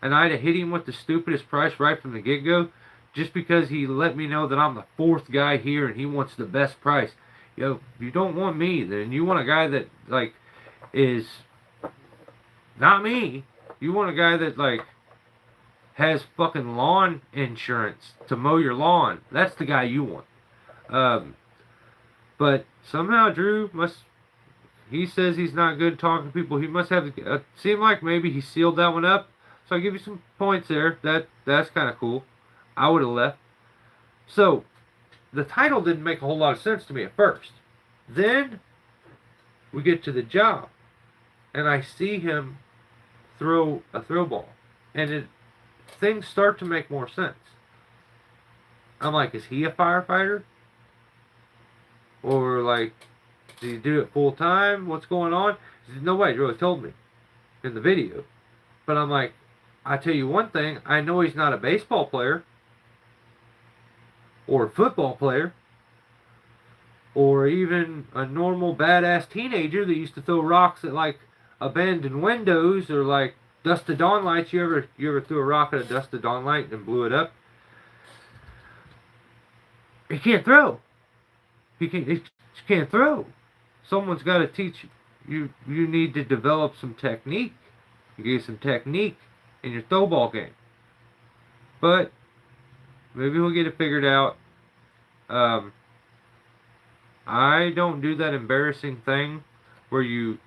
And I'd have hit him with the stupidest price right from the get-go, just because he let me know that I'm the fourth guy here and he wants the best price. Yo, if you don't want me, then you want a guy that, like, is not me. You want a guy that, like, has fucking lawn insurance to mow your lawn. That's the guy you want. But somehow Drew must, he says he's not good talking to people. He must have, seemed like maybe he sealed that one up. So I'll give you some points there. That's kind of cool. I would have left. So the title didn't make a whole lot of sense to me at first. Then we get to the job, and I see him throw a throw ball, and things start to make more sense. I'm like, is he a firefighter? Or, like, did he do it full time? What's going on? Nobody really told me in the video. But I'm like, I tell you one thing, I know he's not a baseball player, or a football player, or even a normal badass teenager that used to throw rocks at, like, abandoned windows, or, like, dust to dawn lights. You ever threw a rock at a dust to dawn light and blew it up? He can't throw. He can't throw. Someone's got to teach you. You need to develop some technique. You get some technique in your throw ball game. But maybe we'll get it figured out. I don't do that embarrassing thing where you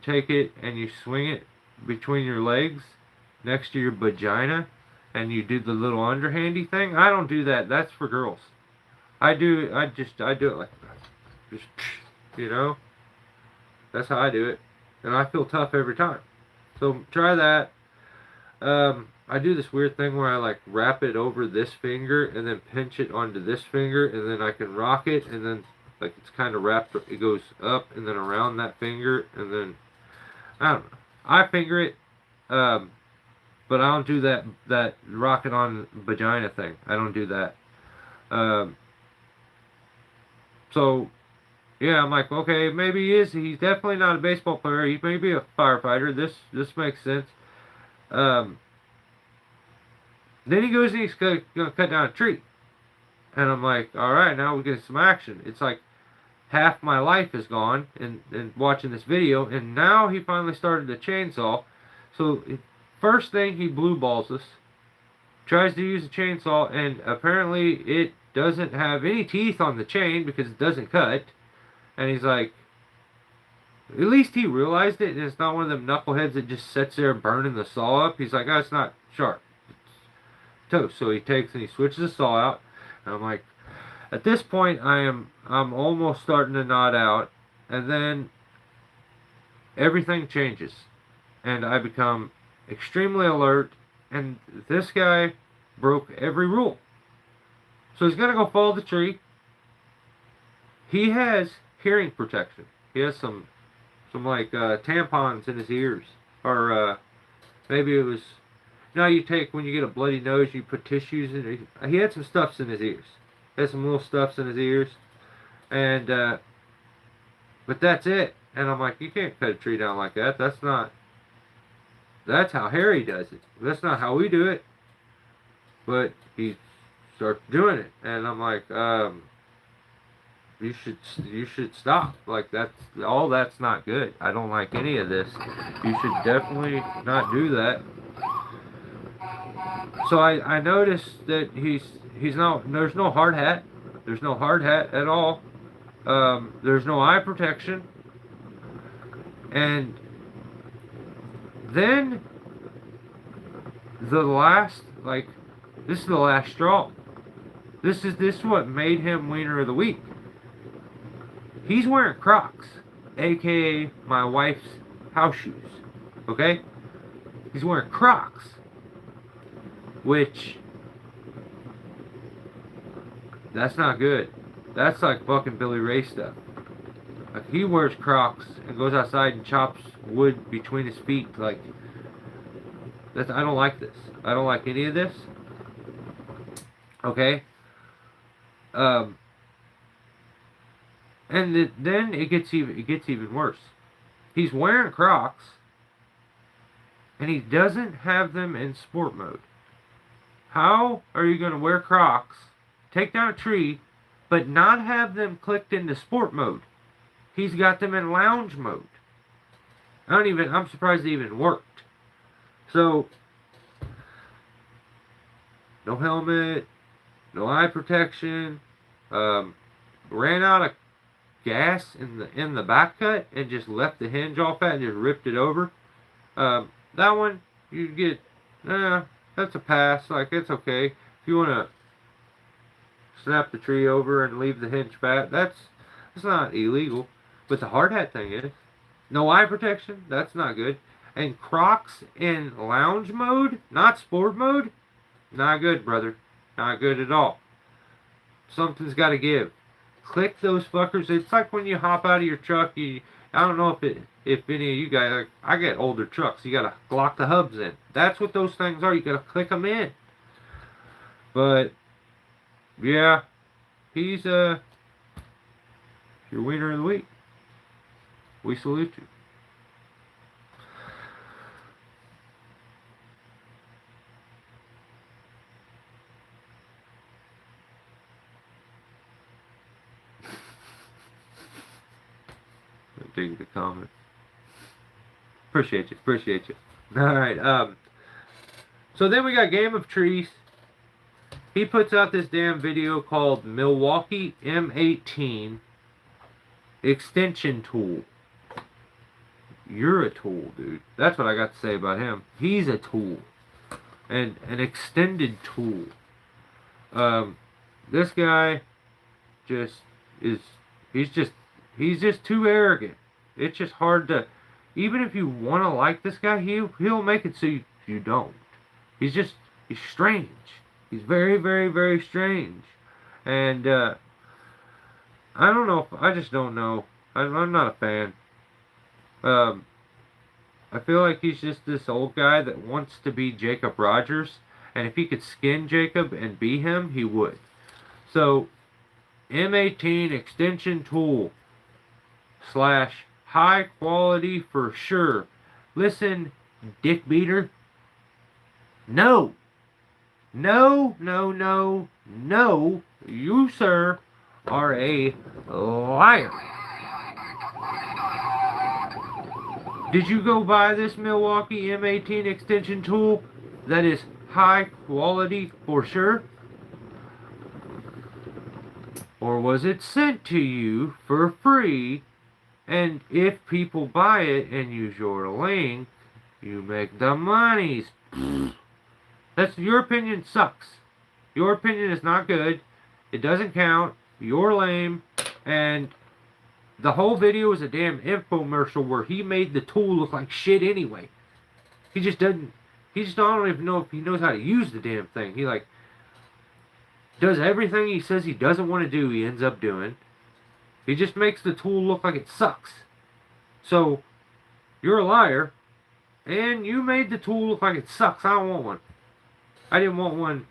take it and you swing it between your legs next to your vagina and you do the little underhandy thing. I don't do that. That's for girls. I do it like that. Just, you know. That's how I do it. And I feel tough every time. So try that. I do this weird thing where I, like, wrap it over this finger and then pinch it onto this finger, and then I can rock it, and then, like, it's kind of wrapped, it goes up and then around that finger, and then, I don't know. I finger it, but I don't do that rock it on vagina thing. I don't do that. So, yeah, I'm like, okay, maybe he is. He's definitely not a baseball player. He may be a firefighter. This makes sense. Then he goes and he's going to cut down a tree. And I'm like, all right, now we get some action. It's like half my life is gone in watching this video, and now he finally started the chainsaw. So first thing, he blue balls us. Tries to use a chainsaw, and apparently it doesn't have any teeth on the chain because it doesn't cut. And he's like, at least he realized it, and it's not one of them knuckleheads that just sits there burning the saw up. He's like, oh, it's not sharp. It's toast. So he takes and he switches the saw out. And I'm like, at this point, I'm almost starting to nod out, and then everything changes, and I become extremely alert, and this guy broke every rule. So he's gonna go follow the tree. He has hearing protection. He has some like tampons in his ears, or maybe it was. Now you take, when you get a bloody nose, you put tissues in it. He had some stuffs in his ears. He had some little stuffs in his ears, and but that's it. And I'm like, you can't cut a tree down like that. That's how Harry does it. That's not how we do it. But he starts doing it, and I'm like, you should stop. Like, that's not good. I don't like any of this. You should definitely not do that. So I noticed that he's not. There's no hard hat. There's no hard hat at all. There's no eye protection. And then the last, like, this is the last straw. This is what made him Weiner of the Week. He's wearing Crocs, aka my wife's house shoes. Okay? He's wearing Crocs. which, that's not good. That's like fucking Billy Ray stuff. Like, he wears Crocs and goes outside and chops wood between his feet. Like, I don't like this. I don't like any of this. Okay? And then it gets even worse. He's wearing Crocs, and he doesn't have them in sport mode. How are you going to wear Crocs, take down a tree, but not have them clicked into sport mode? He's got them in lounge mode. I'm surprised they even worked. So, no helmet, no eye protection, ran out of gas in the back cut and just left the hinge off that and just ripped it over. That one, you get, that's a pass. Like, it's okay. If you want to snap the tree over and leave the hinge fat, that's not illegal. But the hard hat thing is. No eye protection, that's not good. And Crocs in lounge mode, not sport mode, not good, brother. Not good at all. Something's got to give. Click those fuckers. It's like when you hop out of your truck. I don't know if any of you guys, like, I get older trucks. You gotta lock the hubs in. That's what those things are. You gotta click them in. But yeah, he's your winner of the week. We salute you. Dig the comment. Appreciate you. Alright, so then we got GameOfTrees. He puts out this damn video called Milwaukee M18 Extension Tool. You're a tool, dude. That's what I got to say about him. He's a tool. And an extended tool. This guy just is, he's just too arrogant. It's just hard to, even if you want to like this guy, he'll make it so you don't. He's strange. He's very, very, very strange. And, I don't know, I just don't know. I'm not a fan. I feel like he's just this old guy that wants to be Jacob Rogers, and if he could skin Jacob and be him, he would. So, M18 extension tool / high quality for sure. Listen, dick beater. No. No. You, sir, are a liar. Did you go buy this Milwaukee M18 extension tool that is high quality for sure? Or was it sent to you for free? And if people buy it and use your link, you make the monies. That's your opinion sucks. Your opinion is not good. It doesn't count. You're lame. And the whole video is a damn infomercial where he made the tool look like shit anyway. I don't even know if he knows how to use the damn thing. He like does everything he says he doesn't want to do, he ends up doing. He just makes the tool look like it sucks. So, you're a liar, and you made the tool look like it sucks. I don't want one. I didn't want one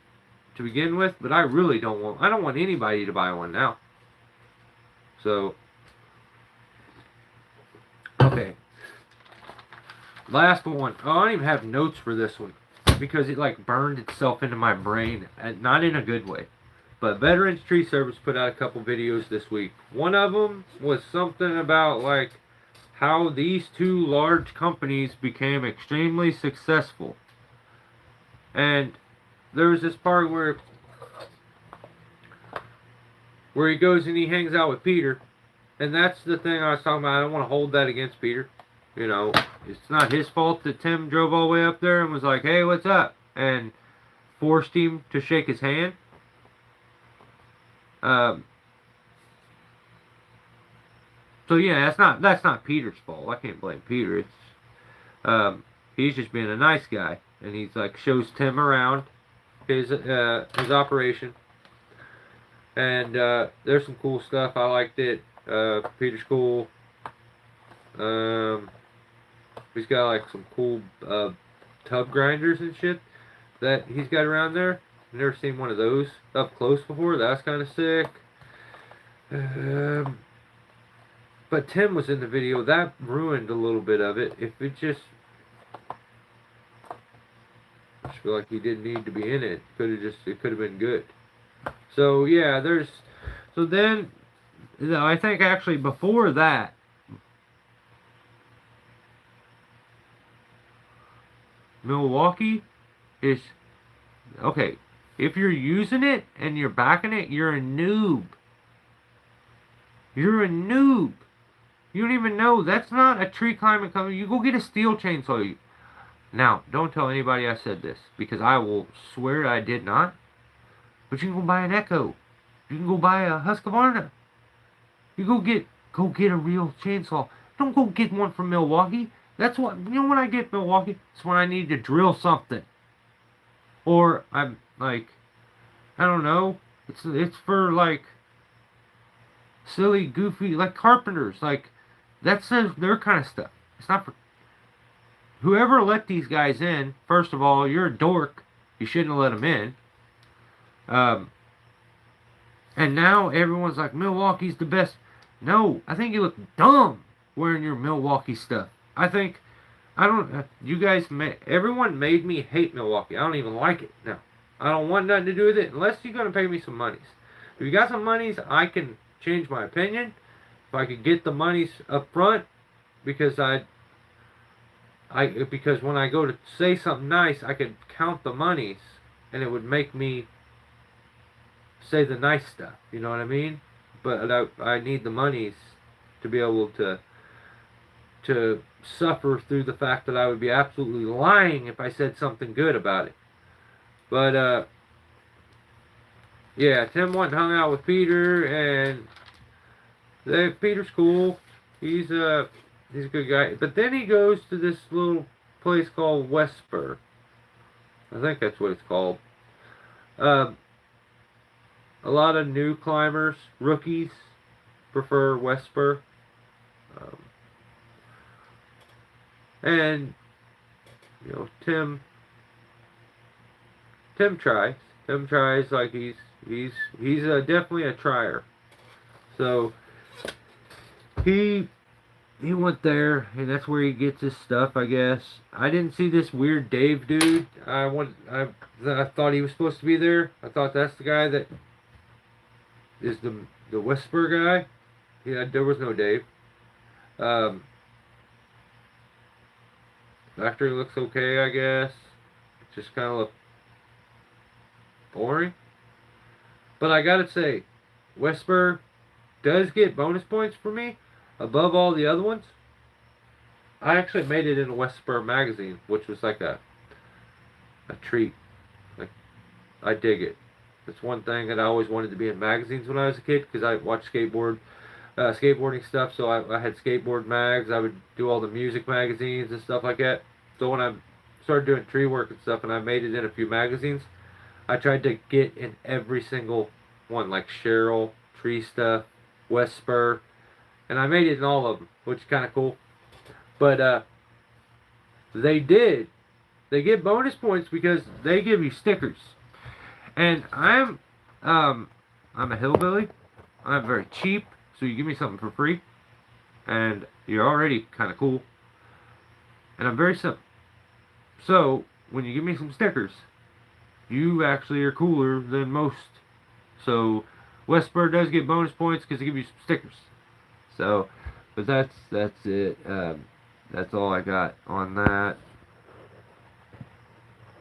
to begin with, but I really don't want. I don't want anybody to buy one now. So, okay. Last one. Oh, I don't even have notes for this one because it like burned itself into my brain, and not in a good way. But VeteranTreeService put out a couple videos this week. One of them was something about like how these two large companies became extremely successful. And there was this part where he goes and he hangs out with Peter. And that's the thing I was talking about. I don't want to hold that against Peter. You know, it's not his fault that Tim drove all the way up there and was like, hey, what's up? And forced him to shake his hand. So yeah, that's not Peter's fault. I can't blame Peter. It's he's just being a nice guy, and he's like shows Tim around, his operation. And there's some cool stuff. I liked it. Peter's cool. He's got like some cool tub grinders and shit that he's got around there. I've never seen one of those up close before. That's kind of sick. But Tim was in the video. That ruined a little bit of it. If it just... I just feel like he didn't need to be in it. It could have been good. So, yeah, there's... So then, I think actually before that, Milwaukee is... Okay, if you're using it and you're backing it, you're a noob. You're a noob. You don't even know. That's not a tree climbing company. You go get a steel chainsaw. Now, don't tell anybody I said this, because I will swear I did not. But you can go buy an Echo. You can go buy a Husqvarna. You go get a real chainsaw. Don't go get one from Milwaukee. That's what, you know, when I get Milwaukee, it's when I need to drill something. Or I'm like, I don't know. It's for like silly, goofy, like carpenters. Like, that's their kind of stuff. It's not for... Whoever let these guys in, first of all, you're a dork. You shouldn't have let them in. And now everyone's like, Milwaukee's the best. No, I think you look dumb wearing your Milwaukee stuff. You guys, everyone made me hate Milwaukee. I don't even like it now. I don't want nothing to do with it unless you're going to pay me some monies. If you got some monies, I can change my opinion. If I could get the monies up front, because because when I go to say something nice, I could count the monies, and it would make me say the nice stuff. You know what I mean? But I need the monies to be able to suffer through the fact that I would be absolutely lying if I said something good about it. But yeah, Tim went and hung out with Peter, and Peter's cool. He's a good guy. But then he goes to this little place called Westspur. I think that's what it's called. A lot of new climbers, rookies, prefer Westspur. And, you know, Tim tries. Tim tries like he's definitely a trier. So he went there, and that's where he gets his stuff, I guess. I didn't see this weird Dave dude. I thought he was supposed to be there. I thought that's the guy that is the Whisper guy. Yeah, there was no Dave. Factory looks okay, I guess. Just kind of look boring. But I gotta say, Whisper does get bonus points for me above all the other ones. I actually made it in a Whisper magazine, which was like a treat. Like, I dig it. It's one thing that I always wanted to be in magazines when I was a kid, because I watched skateboarding stuff, so I had skateboard mags. I would do all the music magazines and stuff like that. So when I started doing tree work and stuff, and I made it in a few magazines, I tried to get in every single one, like Cheryl, Tree Stuff, Westspur, and I made it in all of them, which is kind of cool. But they get bonus points because they give you stickers. And I'm a hillbilly. I'm very cheap, so you give me something for free, and you're already kind of cool. And I'm very simple. So when you give me some stickers, you actually are cooler than most. So Westspur does get bonus points because they give you some stickers. So, but that's it. That's all I got on that.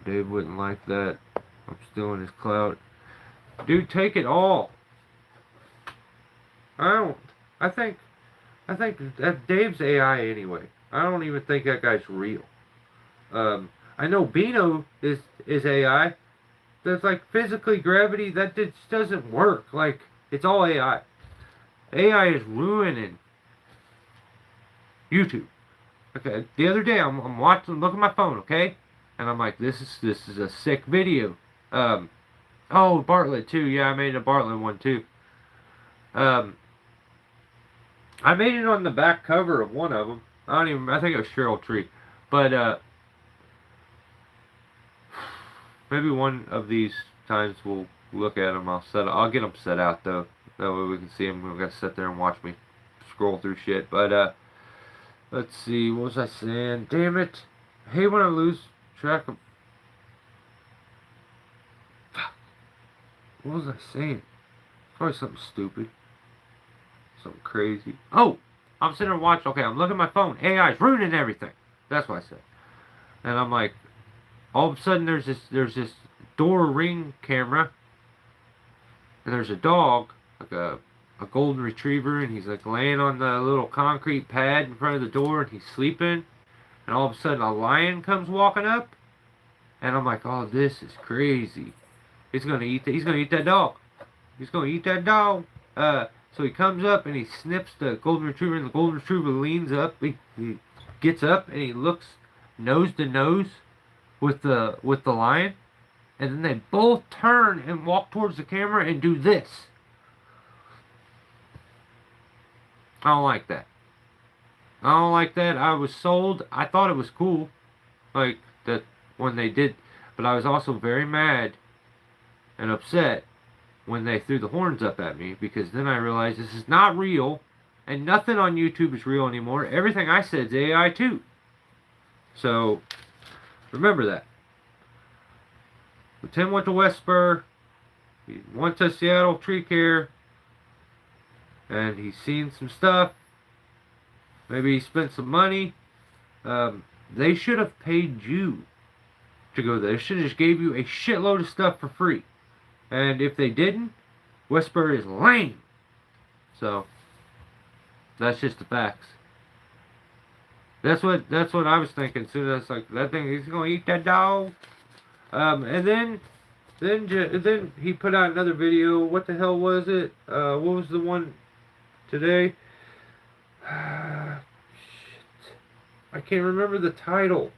Dave wouldn't like that. I'm still in his clout. Dude, take it all. I think that Dave's AI anyway. I don't even think that guy's real. I know Beano is AI. That's like physically gravity. That just doesn't work. Like, it's all AI. AI is ruining YouTube. Okay, the other day I'm looking at my phone, okay, and I'm like, this is a sick video. Oh, Bartlett too. Yeah, I made a Bartlett one too. Um, I made it on the back cover of one of them. I think it was Cheryl Tree. But, maybe one of these times we'll look at them. I'll get them set out though. That way we can see them. We're gonna sit there and watch me scroll through shit. But, let's see. What was I saying? Damn it. I hate when I lose track of... What was I saying? Probably something stupid. Something crazy. Oh! I'm sitting there watching. Okay, I'm looking at my phone. AI's ruining everything. That's what I said. And I'm like, all of a sudden there's this door ring camera. And there's a dog, like a golden retriever, and he's like laying on the little concrete pad in front of the door, and he's sleeping. And all of a sudden a lion comes walking up. And I'm like, oh, this is crazy. He's gonna eat that dog. He's gonna eat that dog. So he comes up and he snips the golden retriever, and the golden retriever leans up. He gets up and he looks nose to nose with the lion, and then they both turn and walk towards the camera and do this. I don't like that. I don't like that. I was sold. I thought it was cool, like that when they did, but I was also very mad and upset when they threw the horns up at me, because then I realized this is not real, and nothing on YouTube is real anymore. Everything I said is AI too. So remember that. But Tim went to West Spur. He went to SeattleTreeCare, and he's seen some stuff. Maybe he spent some money. They should have paid you to go there. They should have just gave you a shitload of stuff for free. And if they didn't, West Spur is lame. So that's just the facts. That's what I was thinking. So that's like that thing. He's gonna eat that dog. And then he put out another video. What the hell was it? What was the one today? Shit. I can't remember the title.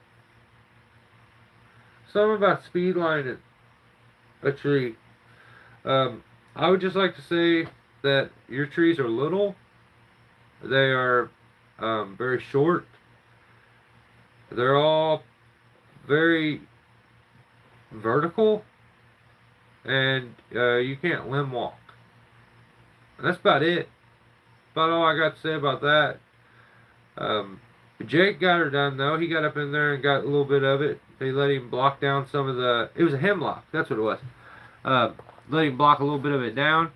Something about speedlining a tree. I would just like to say that your trees are little. They are very short. They're all very vertical, and you can't limb walk. And that's about it. About all I got to say about that. Jake got her done though. He got up in there and got a little bit of it. They let him block down some of the... It was a hemlock. That's what it was. Let him block a little bit of it down.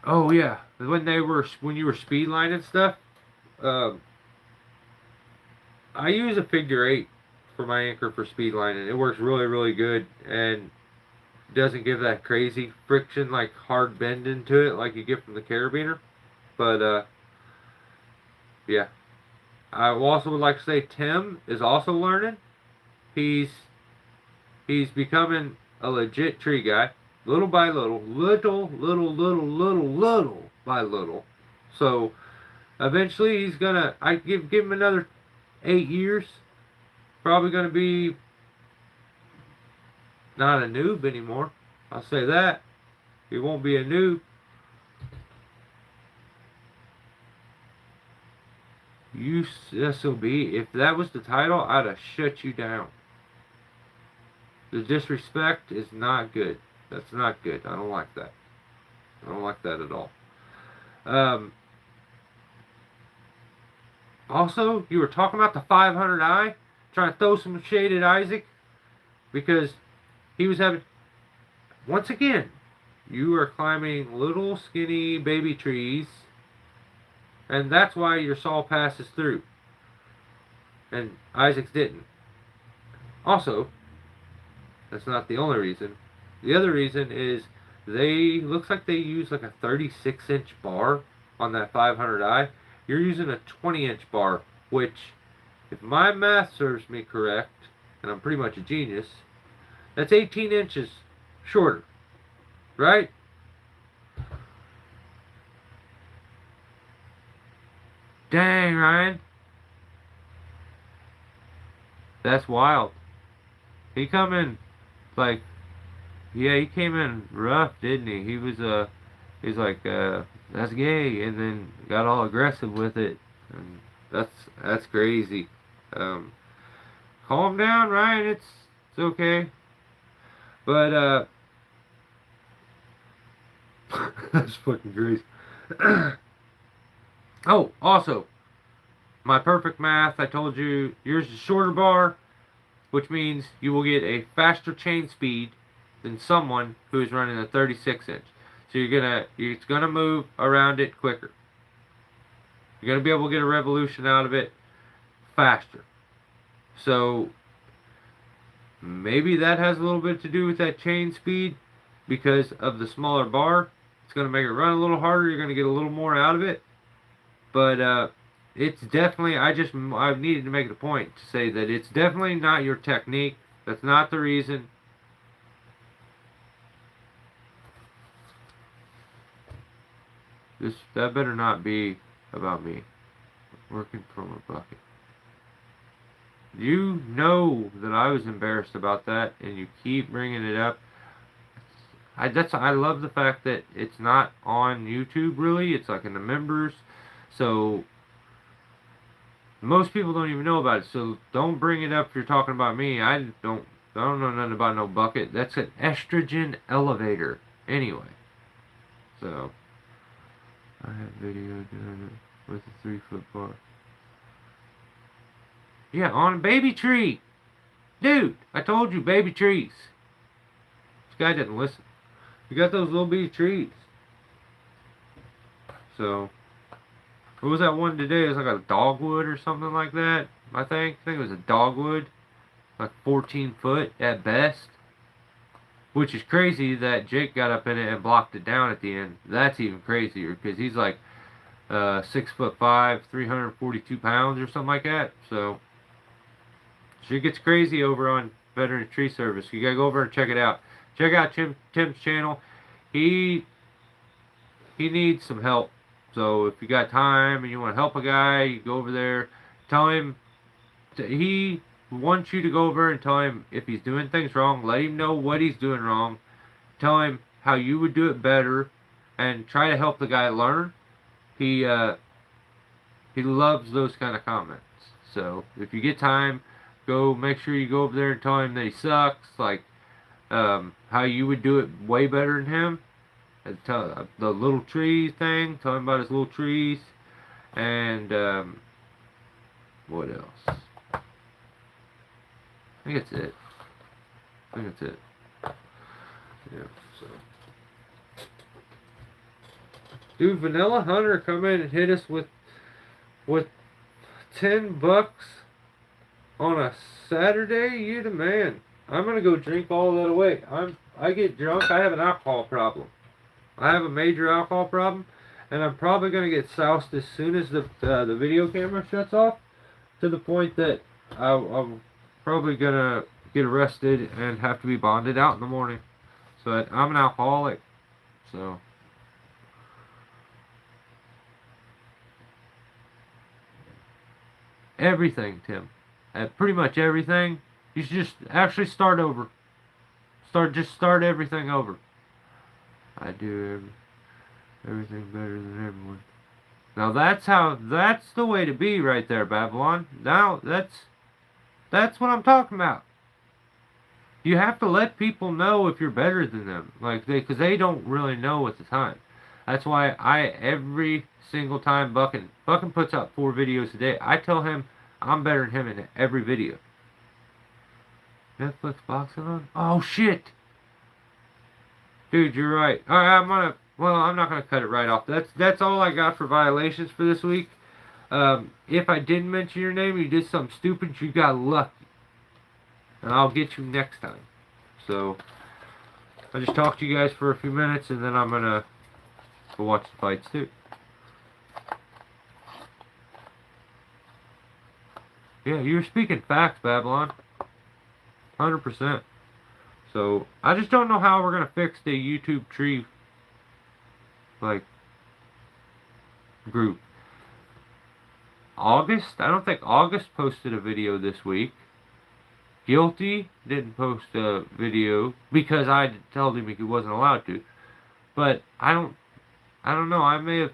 Oh yeah, when you were speed lining stuff, I use a figure 8 for my anchor for speed lining. It works really, really good, and doesn't give that crazy friction, like hard bend into it like you get from the carabiner. But yeah, I also would like to say Tim is also learning. He's becoming a legit tree guy, little by little by little. So eventually he's gonna. I give him another 8 years. Probably gonna be not a noob anymore. I'll say that. He won't be a noob. You SOB. If that was the title, I'd have shut you down. The disrespect is not good. That's not good. I don't like that. I don't like that at all. Also, you were talking about the 500i, trying to throw some shade at Isaac, because he was having... Once again, you are climbing little skinny baby trees, and that's why your saw passes through. And Isaac's didn't. Also, that's not the only reason. The other reason is looks like they use like a 36-inch bar on that 500i. You're using a 20-inch bar, which, if my math serves me correct, and I'm pretty much a genius, that's 18 inches shorter, right? Dang, Ryan. That's wild. He come in like, yeah, he came in rough, didn't he? He's like, that's gay, and then got all aggressive with it, and that's crazy. Um, Calm down, Ryan. It's okay. But that's fucking crazy. Oh, also, my perfect math. I told you yours is shorter bar, which means you will get a faster chain speed than someone who is running a 36 inch. So it's gonna move around it quicker. You're gonna be able to get a revolution out of it faster. So maybe that has a little bit to do with that chain speed because of the smaller bar. It's gonna make it run a little harder. You're gonna get a little more out of it. But it's definitely. I needed to make it a point to say that it's definitely not your technique. That's not the reason. That better not be about me working from a bucket. You know that I was embarrassed about that, and you keep bringing it up. I love the fact that it's not on YouTube. Really, it's like in the members, so most people don't even know about it. So don't bring it up if you're talking about me. I don't know nothing about no bucket. That's an estrogen elevator. Anyway, so I have video doing it with a 3-foot bar. Yeah, on a baby tree. Dude, I told you, baby trees. This guy didn't listen. You got those little bitty trees. So, what was that one today? It was like a dogwood or something like that, I think. I think it was a dogwood. Like 14 foot at best. Which is crazy that Jake got up in it and blocked it down at the end. That's even crazier because he's like 6'5", 342 pounds or something like that. So, shit gets crazy over on Veteran Tree Service. You gotta go over and check it out. Check out Tim's channel. He needs some help. So if you got time and you want to help a guy, you go over there. Tell him he wants you to go over and tell him if he's doing things wrong. Let him know what he's doing wrong. Tell him how you would do it better, and try to help the guy learn. He loves those kind of comments. So if you get time, make sure you go over there and tell him that he sucks. Like how you would do it way better than him. And tell the little tree thing. Tell him about his little trees. And what else? I think that's it. Yeah. So, dude, Vanilla Hunter come in and hit us with $10 on a Saturday. You the man. I'm gonna go drink all that away. I get drunk. I have an alcohol problem. I have a major alcohol problem, and I'm probably gonna get soused as soon as the video camera shuts off. To the point that I'm probably gonna get arrested and have to be bonded out in the morning. So I'm an alcoholic. So. Everything, Tim. Pretty much everything. You should just actually start over. Start everything over. I do everything better than everyone. Now that's the way to be right there, Babylon. Now that's what I'm talking about. You have to let people know if you're better than them, because they don't really know at the time. That's why every single time Buckin puts out 4 videos a day, I tell him I'm better than him in every video. Netflix boxing on? Oh shit! Dude, you're right. Alright, I'm not gonna cut it right off. That's all I got for violations for this week. If I didn't mention your name, you did something stupid, you got lucky. And I'll get you next time. So, I just talked to you guys for a few minutes, and then I'm gonna go watch the fights too. Yeah, you're speaking facts, Babylon. 100%. So, I just don't know how we're gonna fix the YouTube tree, group. August? I don't think August posted a video this week. Guilty didn't post a video because I told him he wasn't allowed to. But I don't know. I may have.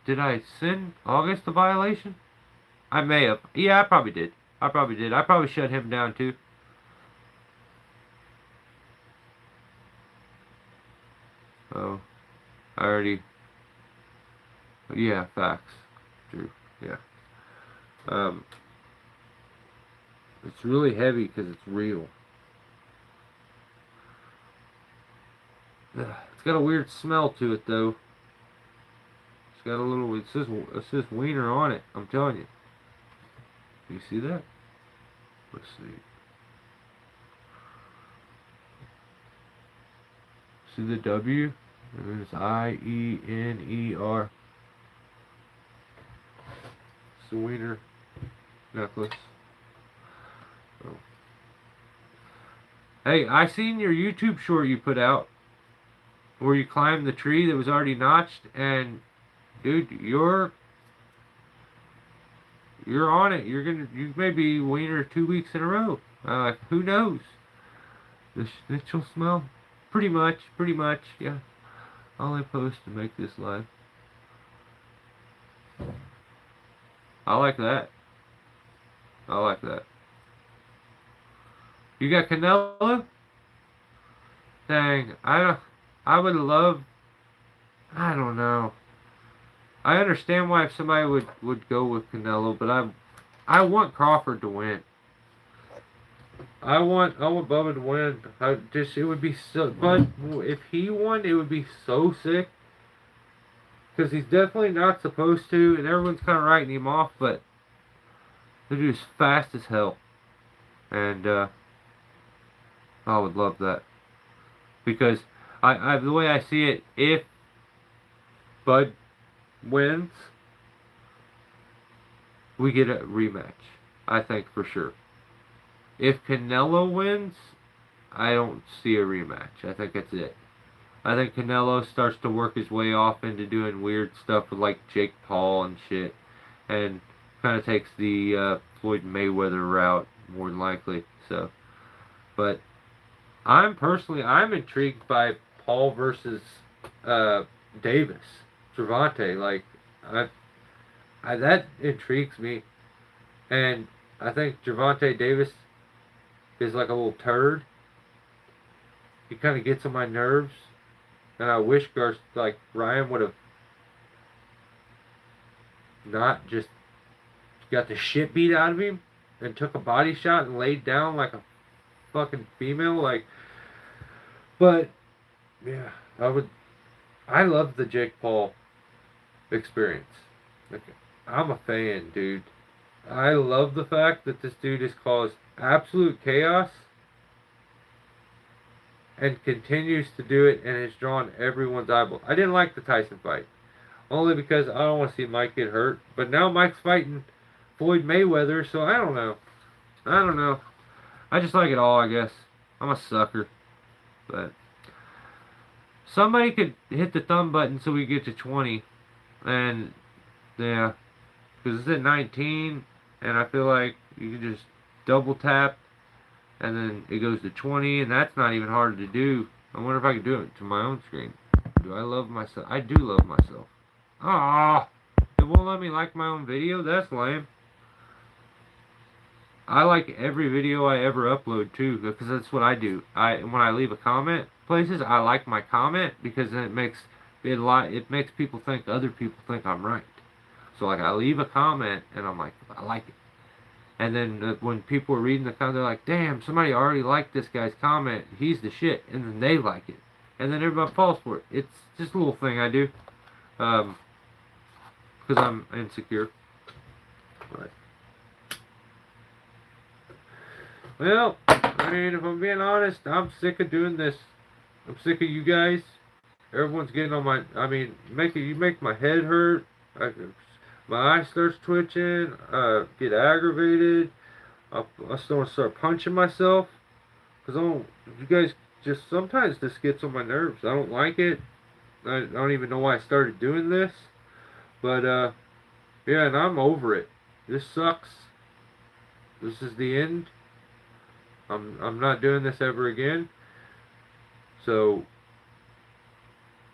Did I send August a violation? I may have. Yeah, I probably did. I probably shut him down too. Oh, I already. Yeah, facts. True. Yeah. Um, it's really heavy because it's real. It's got a weird smell to it though. It's got a little. It says Weiner on it. I'm telling you. You see that? Let's see. See the W? And it's Iner. It's the Weiner necklace. Oh. Hey, I seen your YouTube short you put out where you climbed the tree that was already notched, and dude, you're on it. You may be Weiner 2 weeks in a row. Who knows? The schnitzel smell? Pretty much, yeah. I'll only post to make this live. I like that. You got Canelo? Dang, I would love, I don't know. I understand why if somebody would go with Canelo, but I want Crawford to win. I want Bubba to win. It would be so, but if he won, it would be so sick. Because he's definitely not supposed to, and everyone's kind of writing him off, but the dude's fast as hell. And, I would love that. Because, the way I see it, if Bud wins, we get a rematch. I think for sure. If Canelo wins, I don't see a rematch. I think that's it. I think Canelo starts to work his way off into doing weird stuff with like Jake Paul and shit, and kind of takes the Floyd Mayweather route more than likely. So, but I'm intrigued by Paul versus Davis, Gervonta. Like, that intrigues me, and I think Gervonta Davis is like a little turd. He kind of gets on my nerves, and I wish Ryan would have not just got the shit beat out of him and took a body shot and laid down like a fucking female. But yeah, I love the Jake Paul experience. I'm a fan, dude. I love the fact that this dude has caused absolute chaos and continues to do it and has drawn everyone's eyeball. I didn't like the Tyson fight, only because I don't want to see Mike get hurt. But now Mike's fighting Floyd Mayweather, so I don't know. I just like it all, I guess. I'm a sucker. But somebody could hit the thumb button so we get to 20. And yeah, because it's at 19, and I feel like you can just double tap, and then it goes to 20, and that's not even hard to do. I wonder if I could do it to my own screen. Do I love myself? I do love myself. Ah, it won't let me like my own video? That's lame. I like every video I ever upload too, because that's what I do. When I leave a comment places, I like my comment because then it makes people think other people think I'm right. So like I leave a comment and I'm like, I like it. And then when people are reading the comment, they're like, damn, somebody already liked this guy's comment. He's the shit. And then they like it. And then everybody falls for it. It's just a little thing I do. Because I'm insecure. But, well, I mean, if I'm being honest, I'm sick of doing this. I'm sick of you guys. Everyone's getting on my, you make my head hurt. My eye starts twitching, get aggravated, I start punching myself, because you guys sometimes this gets on my nerves. I don't like it. I don't even know why I started doing this, but, yeah, and I'm over it. This sucks. This is the end I'm not doing this ever again. So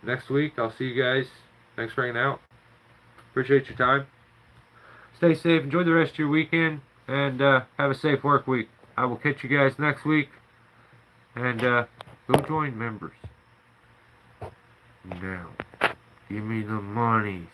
next week I'll see you guys. Thanks for hanging out. Appreciate your time. Stay safe. Enjoy the rest of your weekend, and have a safe work week. I will catch you guys next week. And go join members. Now, give me the money.